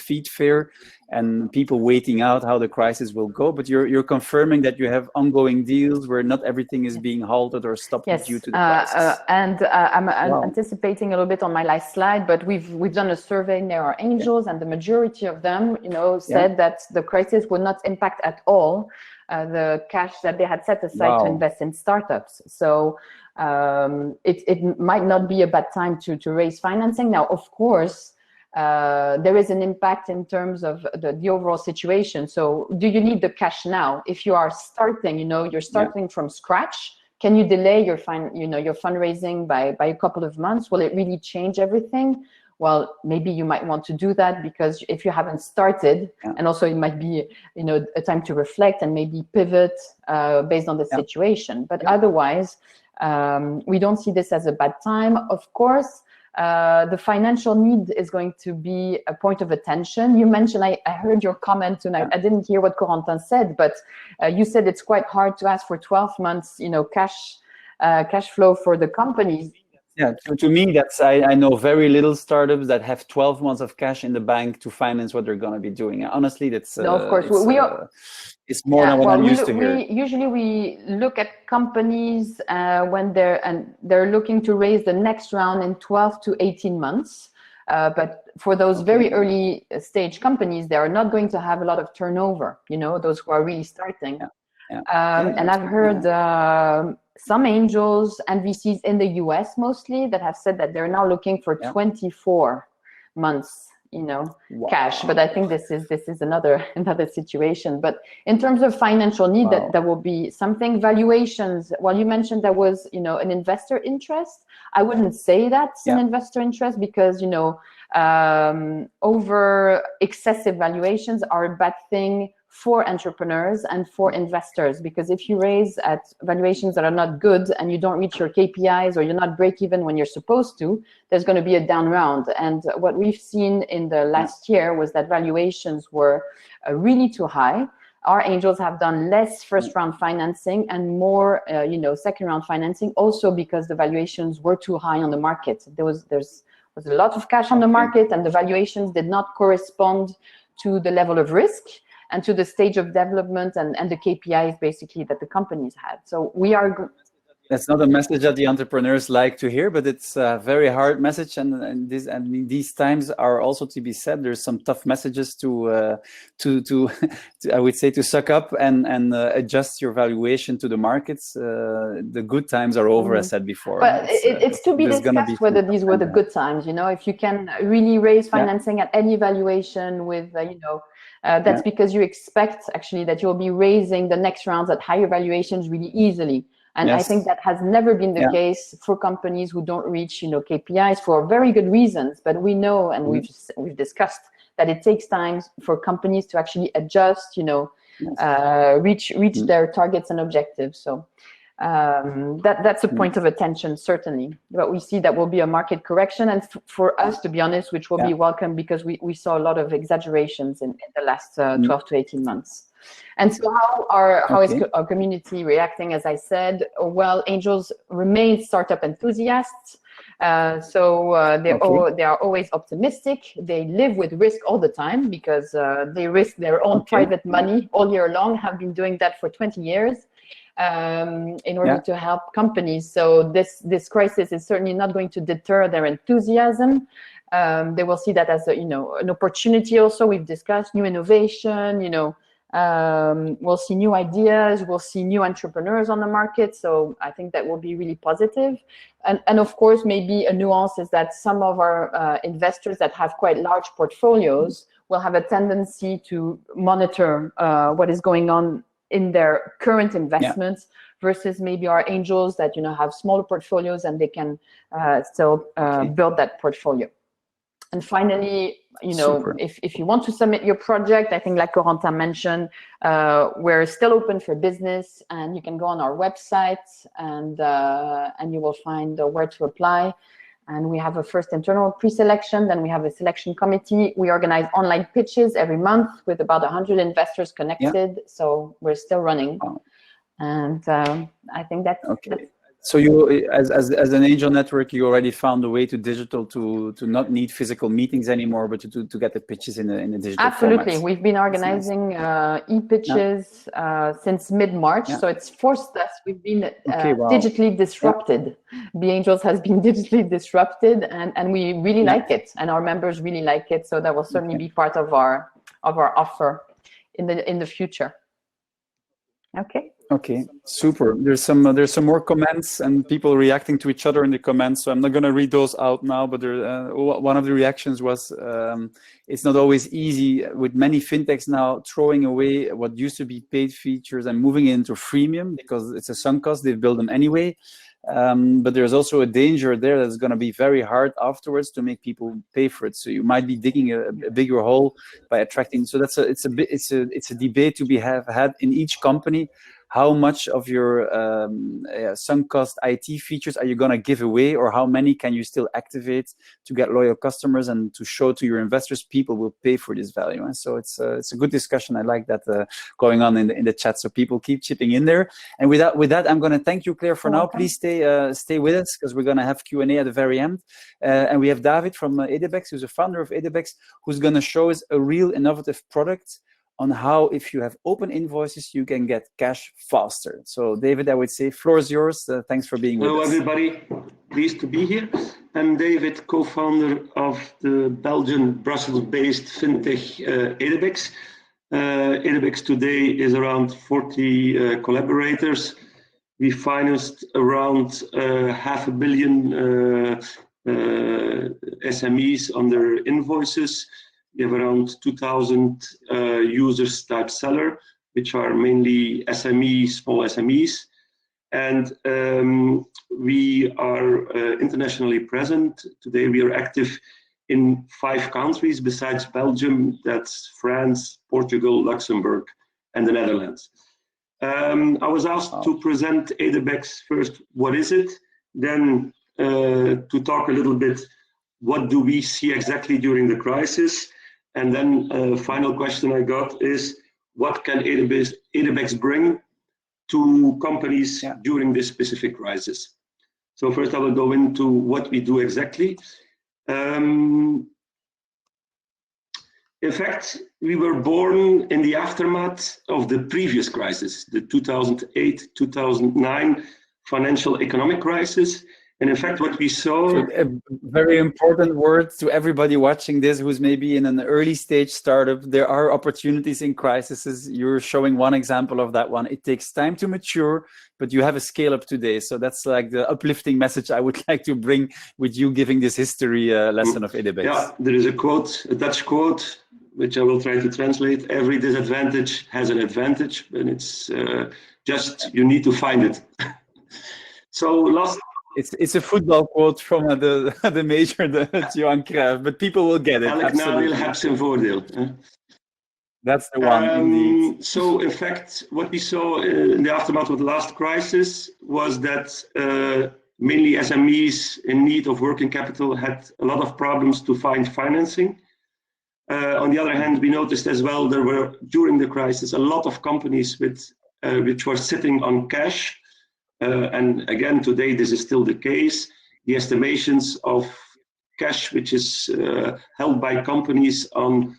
feet fear and people waiting out how the crisis will go. But you're confirming that you have ongoing deals where not everything is being halted or stopped due to the crisis. And I'm anticipating a little bit on my last slide, but we've done a survey near our angels, and the majority of them, said that the crisis would not impact at all the cash that they had set aside to invest in startups. So it might not be a bad time to raise financing. Now, of course, there is an impact in terms of the overall situation. So do you need the cash now? If you are starting, you're starting from scratch, can you delay your fundraising by a couple of months? Will it really change everything? Well, maybe you might want to do that, because if you haven't started, and also it might be, a time to reflect and maybe pivot based on the situation. But otherwise, we don't see this as a bad time. Of course, the financial need is going to be a point of attention. You mentioned, I heard your comment, and I didn't hear what Corentin said, but you said it's quite hard to ask for 12 months, cash flow for the companies. Yeah, to me, that's I know very little startups that have 12 months of cash in the bank to finance what they're going to be doing. Honestly, that's no, of course it's more than what I'm used to hear. Usually we look at companies when they're looking to raise the next round in 12 to 18 months. But for those very early stage companies, they are not going to have a lot of turnover. Those who are really starting. And I've heard some angels and VCs in the US mostly that have said that they're now looking for 24 months, cash. But I think this is another situation. But in terms of financial need, that will be something. Valuations. Well, you mentioned there was, an investor interest. I wouldn't say that's an investor interest, because over excessive valuations are a bad thing for entrepreneurs and for investors, because if you raise at valuations that are not good and you don't reach your KPIs, or you're not break even when you're supposed to, there's going to be a down round. And what we've seen in the last year was that valuations were really too high. Our angels have done less first round financing and more, second round financing, also because the valuations were too high on the market. There's a lot of cash on the market, and the valuations did not correspond to the level of risk and to the stage of development and the KPIs basically that the companies had. So we are. That's not a message that the entrepreneurs like to hear, but it's a very hard message, and these times are also to be said. There's some tough messages to I would say to suck up and adjust your valuation to the markets. The good times are over, as said before. But it's to be discussed whether these were the good times. If you can really raise financing at any valuation with that's because you expect actually that you'll be raising the next rounds at higher valuations really easily. And I think that has never been the case for companies who don't reach, KPIs for very good reasons. But we know, and we've discussed, that it takes time for companies to actually adjust, reach their targets and objectives. So that's a point of attention, certainly. But we see that will be a market correction, and for us, to be honest, which will be welcome, because we saw a lot of exaggerations in the last 12 to 18 months. And so how is our community reacting? As I said, well, angels remain startup enthusiasts. So they are always optimistic. They live with risk all the time, because they risk their own private money all year long, have been doing that for 20 years in order to help companies. So this crisis is certainly not going to deter their enthusiasm. They will see that as an opportunity also. We've discussed new innovation, we'll see new ideas, we'll see new entrepreneurs on the market. So I think that will be really positive. And of course, maybe a nuance is that some of our investors that have quite large portfolios will have a tendency to monitor what is going on in their current investments versus maybe our angels that, have smaller portfolios and they can still build that portfolio. And finally, if you want to submit your project, I think like Corentin mentioned, we're still open for business, and you can go on our website and you will find where to apply. And we have a first internal pre-selection, then we have a selection committee. We organize online pitches every month with about 100 investors connected. So we're still running. And I think that's okay. So you, as an angel network, you already found a way to digital to not need physical meetings anymore, but to get the pitches in a digital absolutely format. We've been organizing e-pitches since mid-March, so it's forced us. We've been digitally disrupted. Be Angels has been digitally disrupted, and we really like it, and our members really like it. So that will certainly be part of our offer in the future. Okay, super. There's some more comments and people reacting to each other in the comments. So I'm not going to read those out now, but there, one of the reactions was it's not always easy with many fintechs now throwing away what used to be paid features and moving it into freemium because it's a sunk cost. They build them anyway. But there's also a danger there that's going to be very hard afterwards to make people pay for it. So you might be digging a bigger hole by attracting. So it's a debate to be had in each company. How much of your sunk cost IT features are you going to give away, or how many can you still activate to get loyal customers and to show to your investors people will pay for this value? And so it's a good discussion. I like that going on in the chat. So people keep chipping in there. And with that, I'm going to thank you, Claire, for now. Please stay with us because we're going to have Q&A at the very end. And we have David from Edebex, who's a founder of Edebex, who's going to show us a real innovative product on how, if you have open invoices, you can get cash faster. So, David, I would say, floor is yours. Thanks for being with us. Hello, everybody. Pleased to be here. I'm David, co-founder of the Belgian, Brussels-based fintech Edebex. Edebex today is around 40 collaborators. We financed around 500 million SMEs under invoices. We have around 2,000 users type seller, which are mainly SMEs, small SMEs. And we are internationally present. Today we are active in 5 countries besides Belgium. That's France, Portugal, Luxembourg, and the Netherlands. I was asked to present Edebex first. What is it? Then to talk a little bit, what do we see exactly during the crisis? And then final question I got is, what can Edebex bring to companies during this specific crisis? So first I will go into what we do exactly. In fact, we were born in the aftermath of the previous crisis, the 2008-2009 financial economic crisis. And in fact, what we saw... So a very important word to everybody watching this who's maybe in an early stage startup. There are opportunities in crises. You're showing one example of that one. It takes time to mature, but you have a scale up today. So that's like the uplifting message I would like to bring with you giving this history lesson of Edebex. Yeah, there is a quote, a Dutch quote, which I will try to translate. Every disadvantage has an advantage, and it's just, you need to find it. So last... It's a football quote from the major, Johan Cruijff, but people will get it. Elk nadeel heeft zijn voordeel. That's the one, indeed. So, in fact, what we saw in the aftermath of the last crisis was that mainly SMEs in need of working capital had a lot of problems to find financing. On the other hand, we noticed as well there were, during the crisis, a lot of companies which were sitting on cash. And again, today this is still the case. The estimations of cash which is held by companies on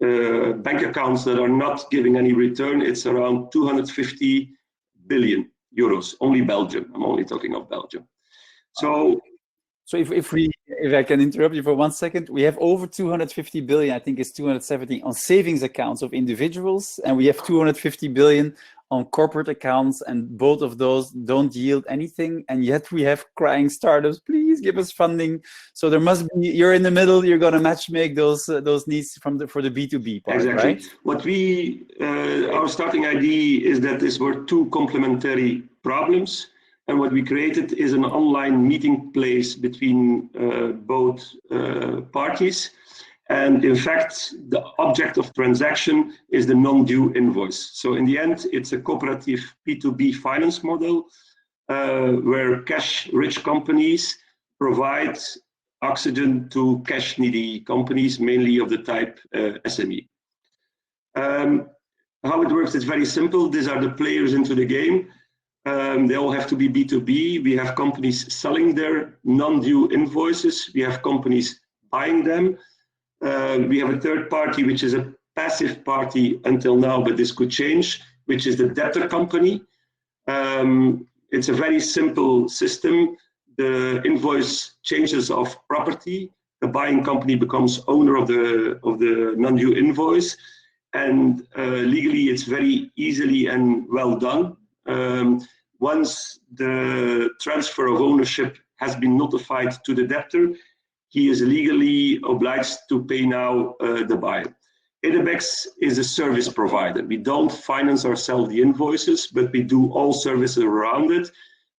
bank accounts that are not giving any return, it's around 250 billion euros. Only Belgium. I'm only talking of Belgium. So if I can interrupt you for 1 second, we have over 250 billion, I think it's 270 on savings accounts of individuals, and we have 250 billion on corporate accounts, and both of those don't yield anything, and yet we have crying startups, please give us funding. So there must be, you're in the middle, you're going to match make those needs for the B2B part, exactly. Right? What we, our starting idea is that these were 2 complementary problems, and what we created is an online meeting place between both parties. And in fact, the object of transaction is the non-due invoice. So in the end, it's a cooperative B2B finance model where cash-rich companies provide oxygen to cash-needy companies, mainly of the type SME. How it works is very simple. These are the players into the game. They all have to be B2B. We have companies selling their non-due invoices. We have companies buying them. We have a third party, which is a passive party until now, but this could change, which is the debtor company. It's a very simple system. The invoice changes of property. The buying company becomes owner of the non-due invoice. And legally, it's very easily and well done. Once the transfer of ownership has been notified to the debtor, he is legally obliged to pay now the buyer. Edebex is a service provider. We don't finance ourselves the invoices, but we do all services around it.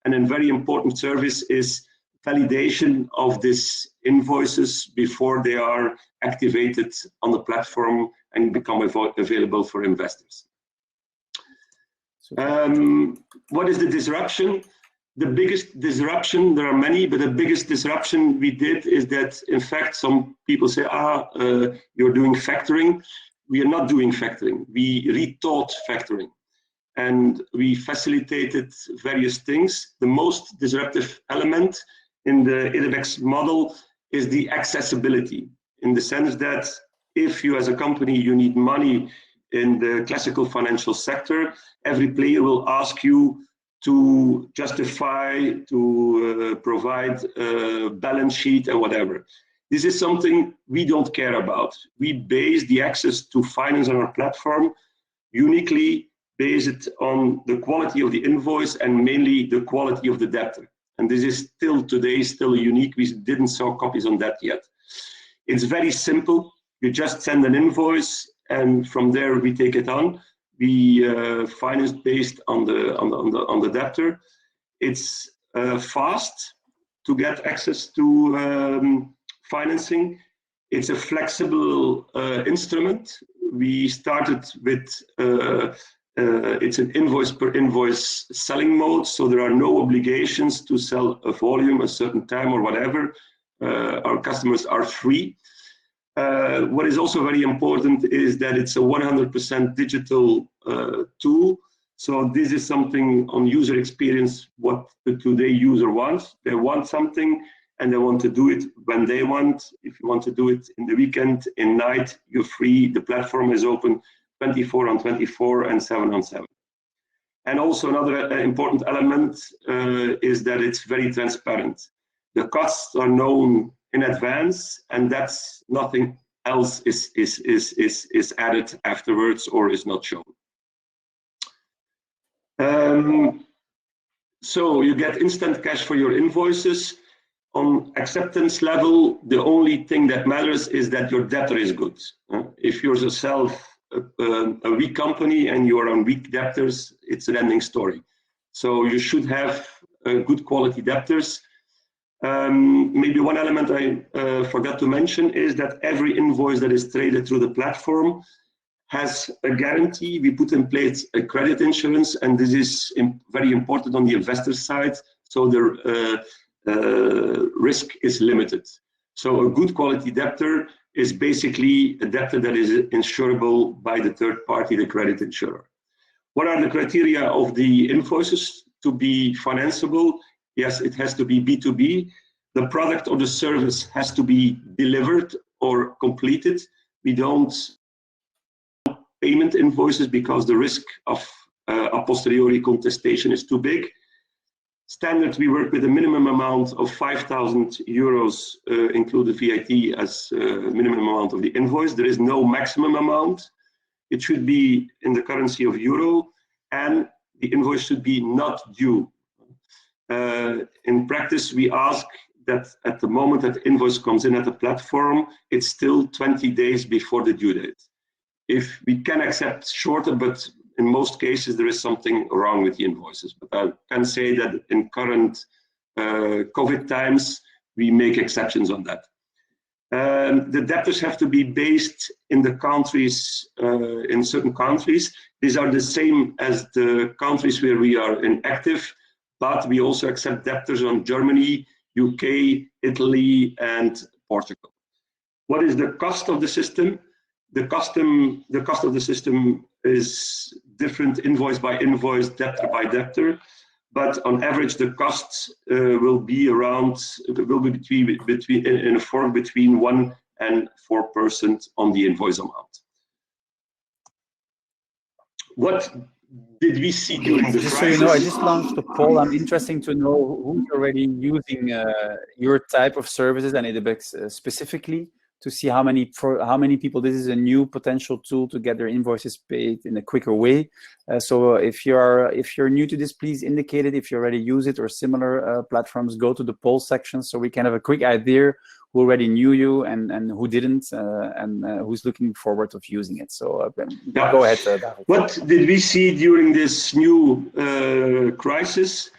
And a very important service is validation of these invoices before they are activated on the platform and become available for investors. What is the disruption? The biggest disruption, there are many, but the biggest disruption we did is that, in fact, some people say, you're doing factoring. We are not doing factoring. We rethought factoring. And we facilitated various things. The most disruptive element in the Edebex model is the accessibility, in the sense that if you as a company, you need money in the classical financial sector, every player will ask you to justify, to provide a balance sheet and whatever. This is something we don't care about. We base the access to finance on our platform uniquely based on the quality of the invoice and mainly the quality of the debtor. And this is still today, still unique. We didn't sell copies on that yet. It's very simple. You just send an invoice and from there we take it on. We finance based on the debtor. It's fast to get access to financing. It's a flexible instrument. We started with it's an invoice per invoice selling mode, so there are no obligations to sell a volume a certain time or whatever. Our customers are free. What is also very important is that it's a 100% digital tool. So this is something on user experience, what the today user wants. They want something and they want to do it when they want. If you want to do it in the weekend, in night, you're free. The platform is open 24/24 and 7/7. And also another important element is that it's very transparent. The costs are known in advance, and that's nothing else is added afterwards or is not shown. So you get instant cash for your invoices. On acceptance level, the only thing that matters is that your debtor is good. If you're yourself a weak company and you are on weak debtors, it's an ending story. So you should have good quality debtors. Maybe one element I forgot to mention is that every invoice that is traded through the platform has a guarantee. We put in place a credit insurance, and this is very important on the investor side, so the risk is limited. So a good quality debtor is basically a debtor that is insurable by the third party, the credit insurer. What are the criteria of the invoices to be financeable? Yes, it has to be B2B. The product or the service has to be delivered or completed. We don't payment invoices because the risk of a posteriori contestation is too big. Standard, we work with a minimum amount of 5,000 euros, included VAT as minimum amount of the invoice. There is no maximum amount. It should be in the currency of euro, and the invoice should be not due. In practice, we ask that at the moment that the invoice comes in at the platform, it's still 20 days before the due date. If we can accept shorter, but in most cases, there is something wrong with the invoices. But I can say that in current COVID times, we make exceptions on that. The debtors have to be based in the countries, in certain countries. These are the same as the countries where we are inactive, but we also accept debtors on Germany, UK, Italy, and Portugal. What is the cost of the system? The cost of the system is different invoice by invoice, debtor by debtor. But on average, the costs will be around, in a form between 1% and 4% on the invoice amount. What did we see during the Just crisis? so you know, I just launched a poll. I'm interested to know who's already using your type of services and Edebex specifically, to see how many people this is a new potential tool to get their invoices paid in a quicker way. So if you're new to this, please indicate it. If you already use it or similar platforms, go to the poll section so we can have a quick idea who already knew you and who didn't, and who's looking forward of using it. So go ahead, David. What did we see during this new crisis?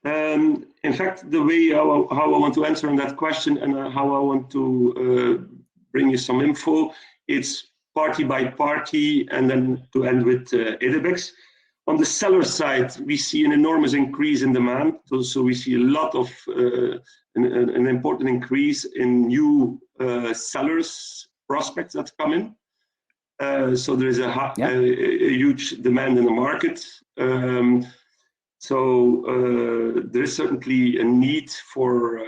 In fact, the way how I want to answer on that question and how I want to bring you some info, it's party by party, and then to end with Edebex. On the seller side, we see an enormous increase in demand. So we see a lot of an important increase in new sellers, prospects that come in. So there is a huge demand in the market. So there is certainly a need for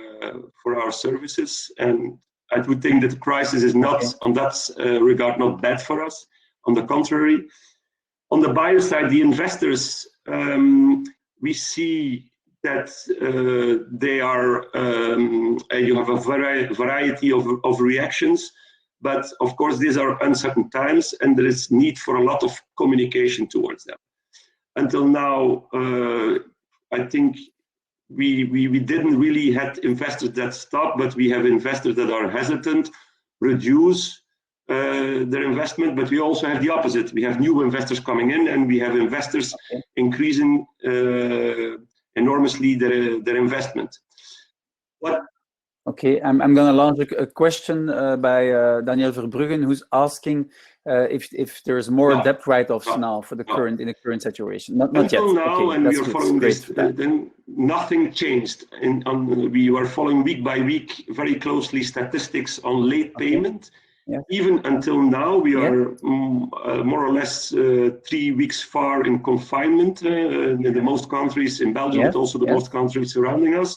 our services, and I would think that the crisis is not, on that regard, not bad for us. On the contrary, on the buyer side, the investors, we see that they are, you have a variety of reactions, but of course these are uncertain times, and there is need for a lot of communication towards them. Until now, I think we didn't really have investors that stop, but we have investors that are hesitant, reduce their investment, but we also have the opposite. We have new investors coming in, and we have investors increasing enormously their investment. Okay, I'm going to launch a question by Daniel Verbruggen, who's asking if there's more debt write-offs now for the current situation. Not yet. Now, and we are following this. Then nothing changed. We are following week by week very closely statistics on late payment. Even until now, we are more or less 3 weeks far in confinement in the most countries in Belgium, but also the most countries surrounding us.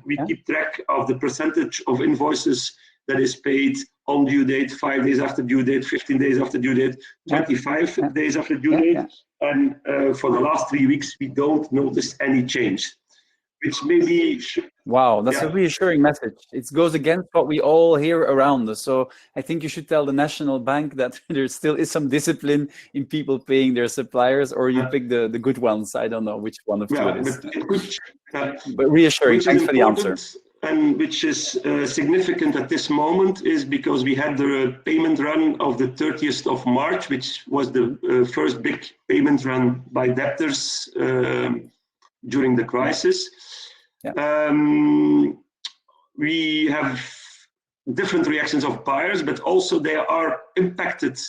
We keep track of the percentage of invoices that is paid on due date, 5 days after due date, 15 days after due date, 25 days after due date. And for the last 3 weeks, we don't notice any change, which maybe... Wow, that's a reassuring message. It goes against what we all hear around us. So I think you should tell the National Bank that there still is some discipline in people paying their suppliers, or you pick the good ones. I don't know which one of two it is. But reassuring. Thanks for the answer. And which is significant at this moment is because we had the payment run of the 30th of March, which was the first big payment run by debtors during the crisis. We have different reactions of buyers, but also they are impacted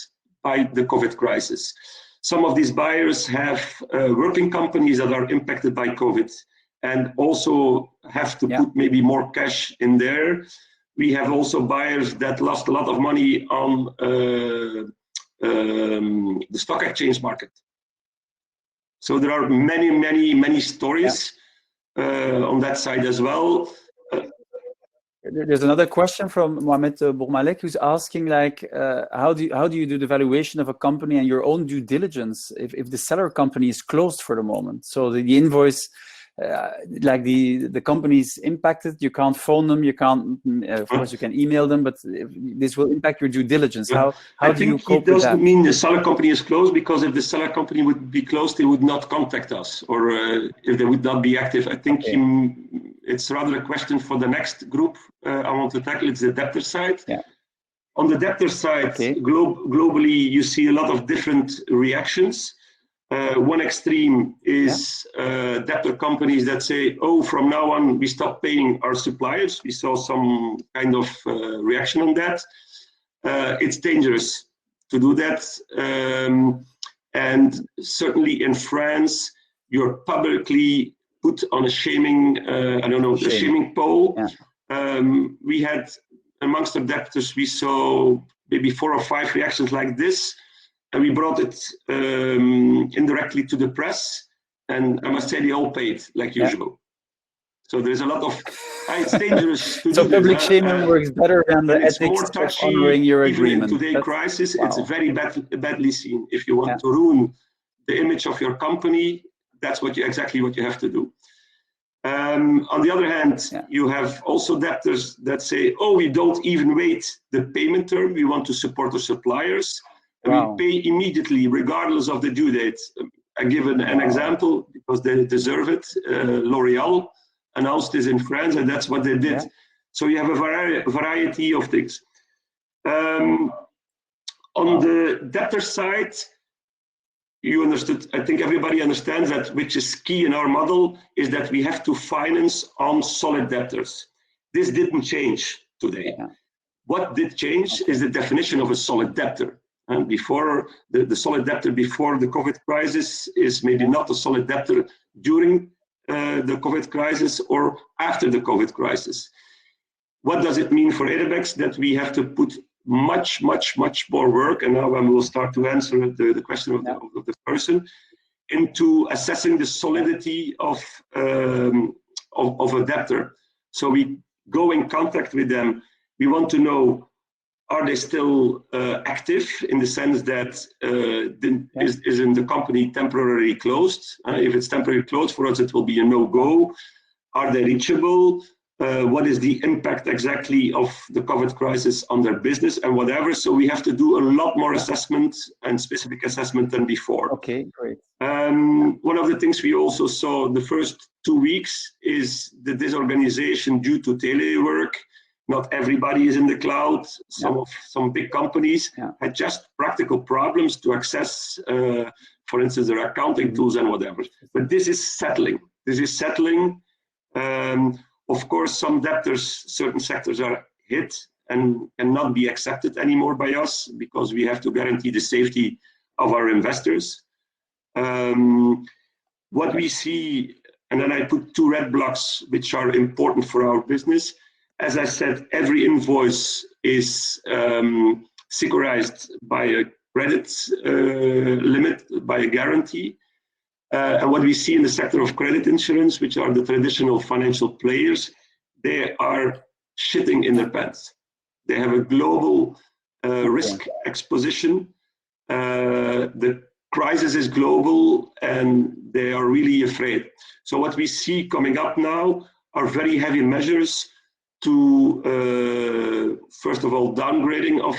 by the COVID crisis. Some of these buyers have working companies that are impacted by COVID and also have to put maybe more cash in there. We have also buyers that lost a lot of money on the stock exchange market. So there are many stories on that side as well. There's another question from Mohamed Bourmalek, who's asking, like, how do you do the valuation of a company and your own due diligence if the seller company is closed for the moment? So the invoice, like the company is impacted, you can't phone them, you can't, of course you can email them, but this will impact your due diligence. How do you cope with that? It doesn't mean the seller company is closed, because if the seller company would be closed, they would not contact us, or if they would not be active. I think it's rather a question for the next group I want to tackle. It's the debtor side. On the debtor side, globally, you see a lot of different reactions. One extreme is debtor companies that say, oh, from now on, we stop paying our suppliers. We saw some kind of reaction on that. It's dangerous to do that. And certainly in France, you're publicly put on a shaming, a shaming pole. We had, amongst the debtors, we saw maybe 4 or 5 reactions like this. and we brought it indirectly to the press, and I must say they all paid like usual. So there's a lot of, it's dangerous to so do public this, shaming works better than the ethics of honoring your agreement. In today's crisis, wow. It's very badly seen. If you want to ruin the image of your company, that's exactly what you have to do. On the other hand, you have also debtors that say, oh, we don't even wait the payment term. We want to support the suppliers. And we pay immediately, regardless of the due date. I give an example because they deserve it. L'Oreal announced this in France, and that's what they did. So you have a variety of things. On the debtor side, you understood, I think everybody understands that, which is key in our model, is that we have to finance on solid debtors. This didn't change today. What did change is the definition of a solid debtor. And before, the solid debtor before the COVID crisis is maybe not a solid debtor during the COVID crisis or after the COVID crisis. What does it mean for Edebex? That we have to put much more work, and now I will start to answer the question of the person, into assessing the solidity of a debtor. So we go in contact with them. We want to know, are they still active, in the sense that isn't the company temporarily closed? If it's temporarily closed, for us it will be a no-go. Are they reachable? What is the impact exactly of the COVID crisis on their business and whatever? So we have to do a lot more assessment and specific assessment than before. Okay, great. One of the things we also saw the first 2 weeks is the disorganization due to telework. Not everybody is in the cloud. Some big companies had just practical problems to access, for instance, their accounting tools and whatever. But this is settling. Of course, some debtors, certain sectors are hit and cannot be accepted anymore by us because we have to guarantee the safety of our investors. What we see, and then I put 2 red blocks which are important for our business. As I said, every invoice is securitized by a credit limit, by a guarantee. And what we see in the sector of credit insurance, which are the traditional financial players, they are shitting in their pants. They have a global risk exposition. The crisis is global and they are really afraid. So what we see coming up now are very heavy measures to, first of all, downgrading of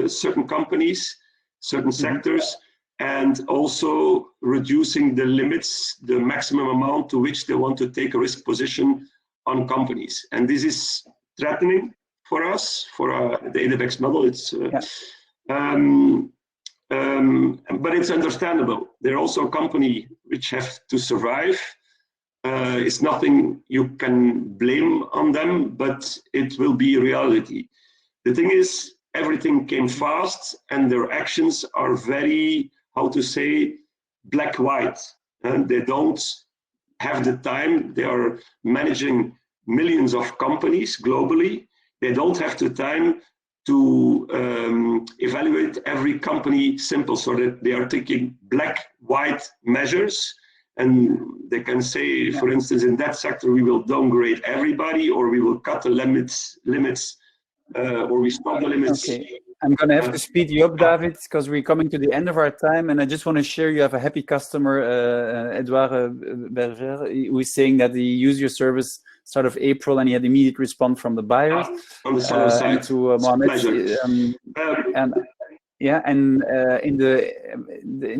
certain companies, certain sectors, and also reducing the limits, the maximum amount to which they want to take a risk position on companies. And this is threatening for us, for the Edebex model. It's, but it's understandable. They're also a company which have to survive. It's nothing you can blame on them, but it will be reality. The thing is, everything came fast and their actions are very, how to say, black-white. And they don't have the time. They are managing millions of companies globally. They don't have the time to evaluate every company simple, so that they are taking black-white measures. And they can say, for instance, in that sector, we will downgrade everybody, or we will cut the limits, or we stop the limits. Okay. I'm going to have to speed you up, David, because we're coming to the end of our time. And I just want to share, you have a happy customer, Edouard Berger, who is saying that he used your service start of April and he had immediate response from the buyers. On the seller side. And to Mohamed. In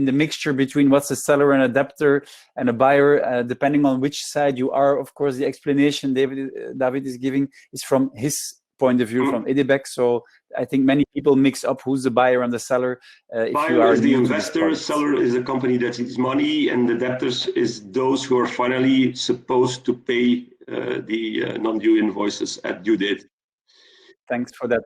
the mixture between what's a seller and a debtor and a buyer, depending on which side you are, of course, the explanation David is giving is from his point of view, from Edebex. So I think many people mix up who's the buyer and the seller. Buyer is the investor, seller is a company that needs money, and the debtors is those who are finally supposed to pay the non-due invoices at due date. Thanks for that.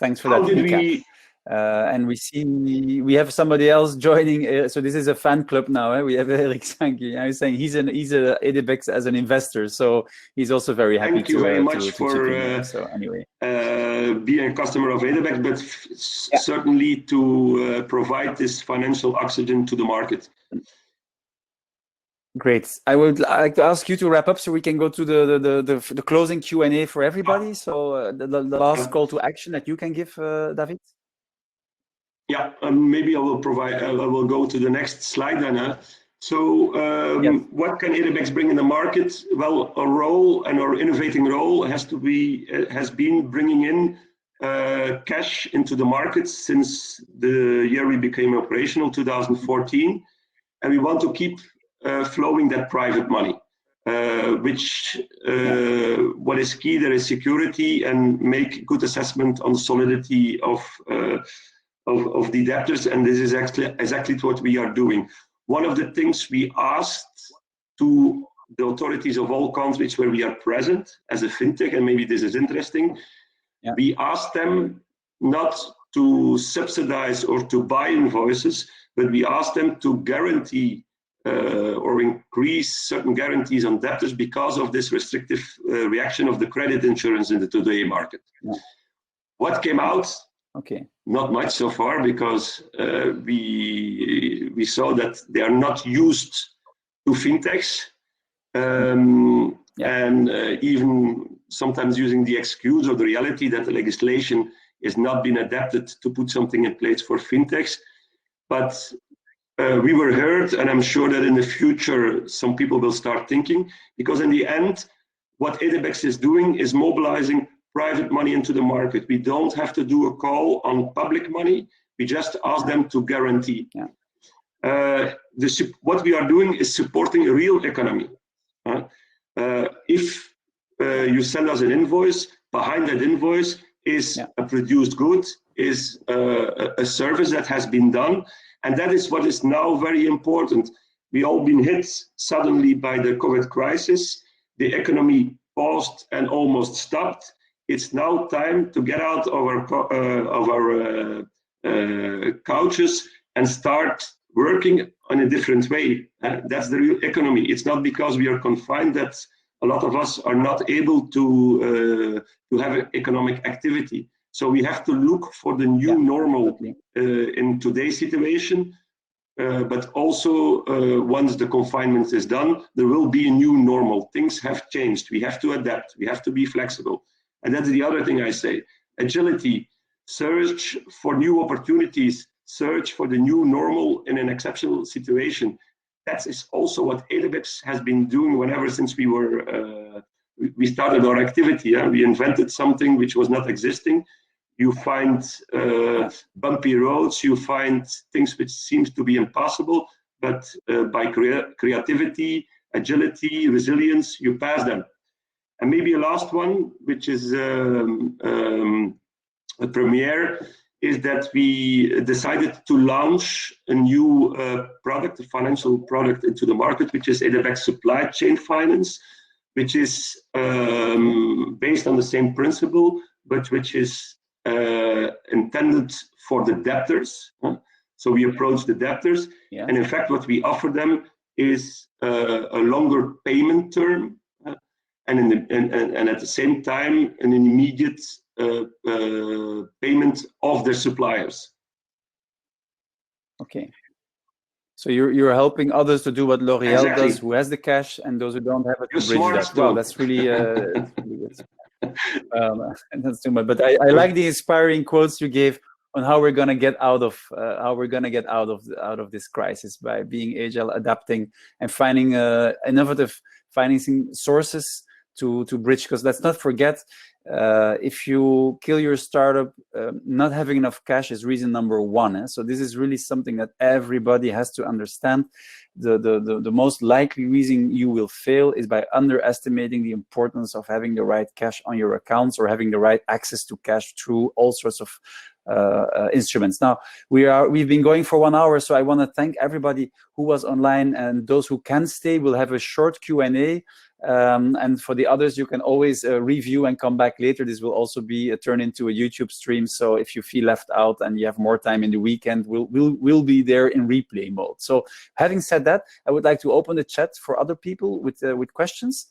Recap. And we have somebody else joining. So this is a fan club now. We have Eric Sankey. I was saying he's a Edebex as an investor, so he's also very happy. Thank you very much for so anyway, be a customer of Edebex, but certainly to provide this financial oxygen to the market. Great. I would like to ask you to wrap up so we can go to the closing Q&A for everybody. So the last call to action that you can give, David. Yeah, maybe I will provide. I will go to the next slide then. So what can Edebex bring in the market? Well, our role and our innovating role has been bringing in cash into the market since the year we became operational, 2014, and we want to keep flowing that private money, which what is key there is security and make good assessment on the solidity of the debtors, and this is exactly what we are doing. One of the things we asked to the authorities of all countries where we are present as a fintech, and maybe this is interesting, we asked them not to subsidize or to buy invoices, but we asked them to guarantee or increase certain guarantees on debtors because of this restrictive reaction of the credit insurance in the today market. What came out? Okay. Not much so far, because we saw that they are not used to fintechs, and even sometimes using the excuse or the reality that the legislation has not been adapted to put something in place for fintechs. But we were heard, and I'm sure that in the future some people will start thinking, because in the end, what Edebex is doing is mobilizing private money into the market. We don't have to do a call on public money. We just ask them to guarantee. What we are doing is supporting a real economy. If you send us an invoice, behind that invoice is a produced good, is a service that has been done, and that is what is now very important. We all been hit suddenly by the COVID crisis. The economy paused and almost stopped. It's now time to get out of our couches and start working in a different way. That's the real economy. It's not because we are confined that a lot of us are not able to have economic activity. So we have to look for the new normal in today's situation, but also once the confinement is done, there will be a new normal. Things have changed. We have to adapt. We have to be flexible. And that's the other thing I say. Agility, search for new opportunities, search for the new normal in an exceptional situation. That is also what Edebex has been doing whenever since we started our activity. We invented something which was not existing. You find bumpy roads, you find things which seems to be impossible, but by creativity, agility, resilience, you pass them. And maybe a last one, which is a premiere, is that we decided to launch a new product, a financial product into the market, which is Edebex Supply Chain Finance, which is based on the same principle, but which is intended for the debtors. So we approach the debtors, and in fact, what we offer them is a longer payment term, and at the same time, an immediate payment of their suppliers. Okay. So you're helping others to do what L'Oréal does, who has the cash, and those who don't have it to bridge that. Wow, that's really good. That's too much. But I like the inspiring quotes you gave on how we're gonna get out of this crisis by being agile, adapting, and finding innovative financing sources to bridge. Because let's not forget, if you kill your startup, not having enough cash is reason number one. So this is really something that everybody has to understand. The most likely reason you will fail is by underestimating the importance of having the right cash on your accounts or having the right access to cash through all sorts of instruments. Now we've been going for 1 hour, so I want to thank everybody who was online, and those who can stay. We'll have a short Q&A, and for the others, you can always review and come back later. This will also be turned into a YouTube stream, so if you feel left out and you have more time in the weekend, we'll be there in replay mode. So having said that, I would like to open the chat for other people with questions.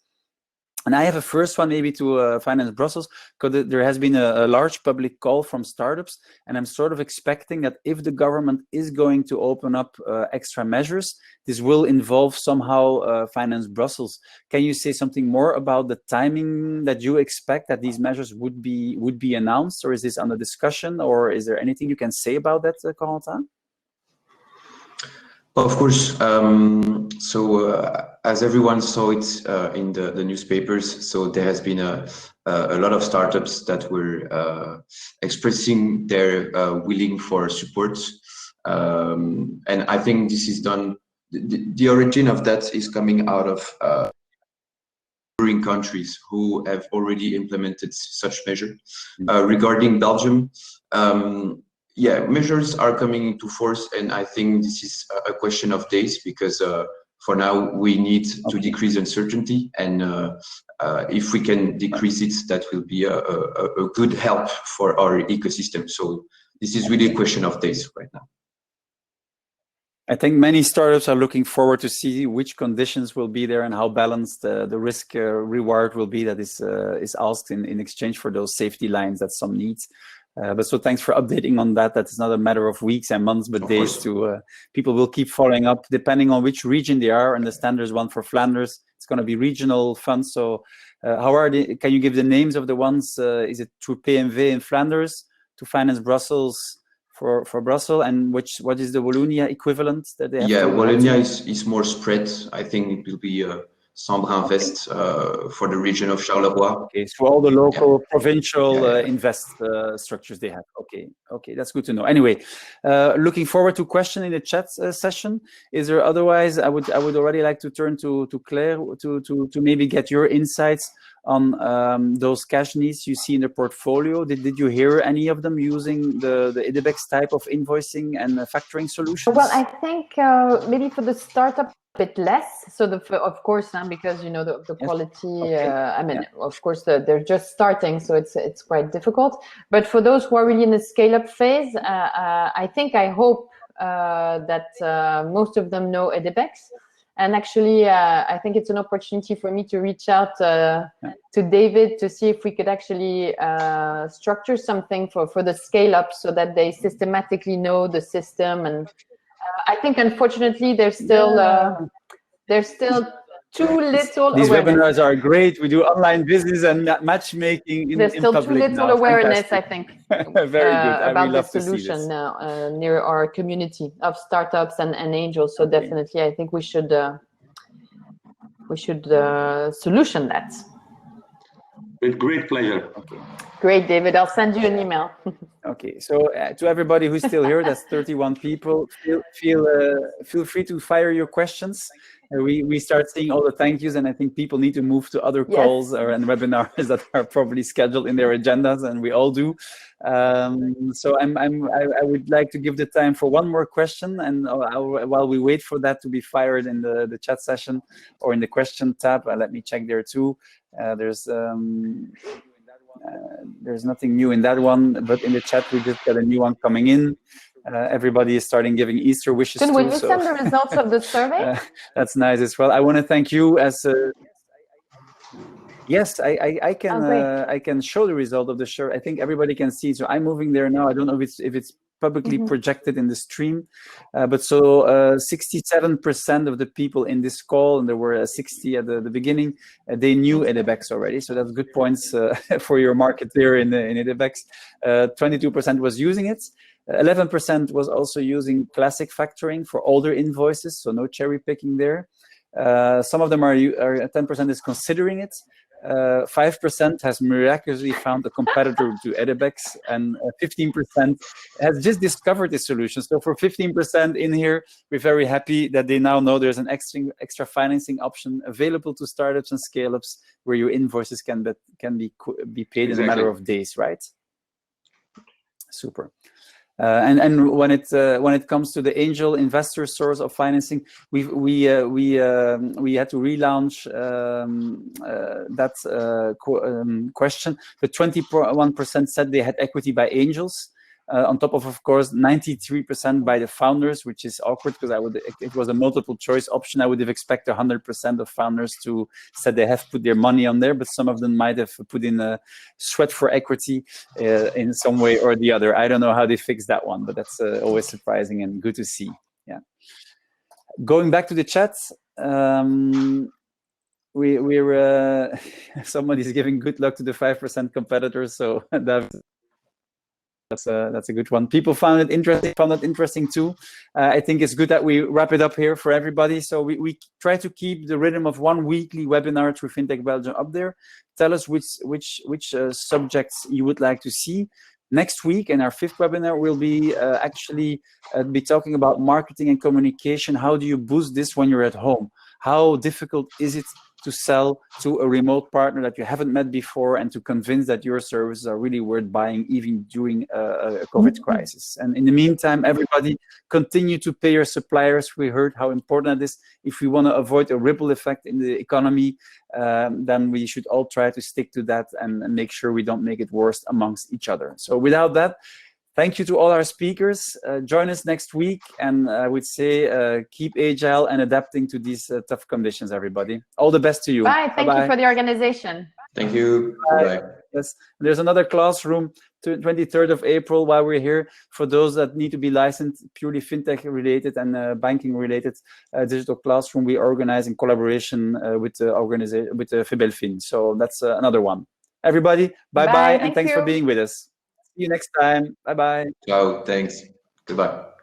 And I have a first one maybe to Finance Brussels, because there has been a large public call from startups, and I'm sort of expecting that if the government is going to open up extra measures, this will involve somehow Finance Brussels. Can you say something more about the timing that you expect that these measures would be announced, or is this under discussion, or is there anything you can say about that, Corentin? Of course. As everyone saw it in the newspapers, so there has been a lot of startups that were expressing their willing for support, and I think this is done. The origin of that is coming out of neighboring countries who have already implemented such measure. Regarding Belgium. Yeah, measures are coming into force, and I think this is a question of days, because for now we need to decrease uncertainty, and if we can decrease it, that will be a good help for our ecosystem. So this is really a question of days right now. I think many startups are looking forward to see which conditions will be there and how balanced the risk reward will be that is asked in exchange for those safety lines that some need. But so thanks for updating on that. That is not a matter of weeks and months, but days. To people will keep following up depending on which region they are. And the standards one for Flanders, it's going to be regional funds. So how are they? Can you give the names of the ones? Is it through PMV in Flanders, to Finance Brussels for Brussels, and what is the Wallonia equivalent that they have? Yeah, Wallonia is more spread. I think it will be Invest for the region of Charleroi. Okay, so all the local, provincial invest structures they have. Okay, that's good to know. Anyway, looking forward to question in the chat session. Is there otherwise? I would already like to turn to Claire to maybe get your insights on those cash needs you see in the portfolio. Did you hear any of them using the Edebex type of invoicing and factoring solutions? Well, I think maybe for the startup, bit less. So of course, because the quality. I mean, of course, they're just starting, so it's quite difficult. But for those who are really in the scale-up phase, I hope that most of them know Edebex. And actually, I think it's an opportunity for me to reach out to David to see if we could actually structure something for the scale-up so that they systematically know the system. And I think, unfortunately, there's still too little. These awareness. webinars are great. We do online business and matchmaking in There's still public too little now. awareness, Fantastic. I think, Very good. about the solution now near our community of startups and angels. So definitely, I think we should solution that. With great pleasure. Okay. Great, David. I'll send you an email. Okay, so to everybody who's still here, that's 31 people. Feel free to fire your questions. We start seeing all the thank yous, and I think people need to move to other calls and webinars that are probably scheduled in their agendas, and we all do. So I would like to give the time for one more question, and while we wait for that to be fired in the chat session or in the question tab, let me check there too. There's nothing new in that one, but in the chat we just got a new one coming in. Everybody is starting giving Easter wishes. Will you send the results of the survey? That's nice as well. I want to thank you as. Yes, I can. I can show the result of the survey. I think everybody can see. So I'm moving there now. I don't know if it's publicly projected in the stream, but so 67% of the people in this call, and there were 60 at the beginning, they knew Edebex already. So that's good points for your market there in Edebex. 22% was using it. 11% was also using classic factoring for older invoices, so no cherry picking there. Some of them are 10% is considering it. 5% has miraculously found a competitor to Edebex, and 15% has just discovered this solution. So for 15% in here, we're very happy that they now know there's an extra financing option available to startups and scale-ups where your invoices can be paid in a matter of days, right? Super. And when it comes to the angel investor source of financing, we had to relaunch that question. But 21% said they had equity by angels. on top of course, 93% by the founders, which is awkward because it was a multiple choice option. I would have expected 100% of founders to said they have put their money on there, but some of them might have put in a sweat for equity in some way or the other. I don't know how they fixed that one, but that's always surprising and good to see. Yeah. Going back to the chat, we're somebody's giving good luck to the 5% competitors, so that's a good one. People found it interesting too. I think it's good that we wrap it up here for everybody. So we try to keep the rhythm of one weekly webinar through FinTech Belgium up there. Tell us which subjects you would like to see. Next week, in our 5th webinar, we'll be actually be talking about marketing and communication. How do you boost this when you're at home? How difficult is it to sell to a remote partner that you haven't met before and to convince that your services are really worth buying even during a COVID crisis? And in the meantime, everybody continue to pay your suppliers. We heard how important that is. If we want to avoid a ripple effect in the economy, then we should all try to stick to that and make sure we don't make it worse amongst each other. So without that, thank you to all our speakers. Join us next week, and I would say keep agile and adapting to these tough conditions, everybody. All the best to you. Bye. Thank you for the organization. Thank you. Bye. Yes. There's another classroom, 23rd of April, while we're here, for those that need to be licensed, purely FinTech related and banking related digital classroom we organize in collaboration with the organization, with Fibelfin. So that's another one. Everybody, bye-bye, and thanks for being with us. See you next time. Bye-bye. Ciao. Thanks. Goodbye.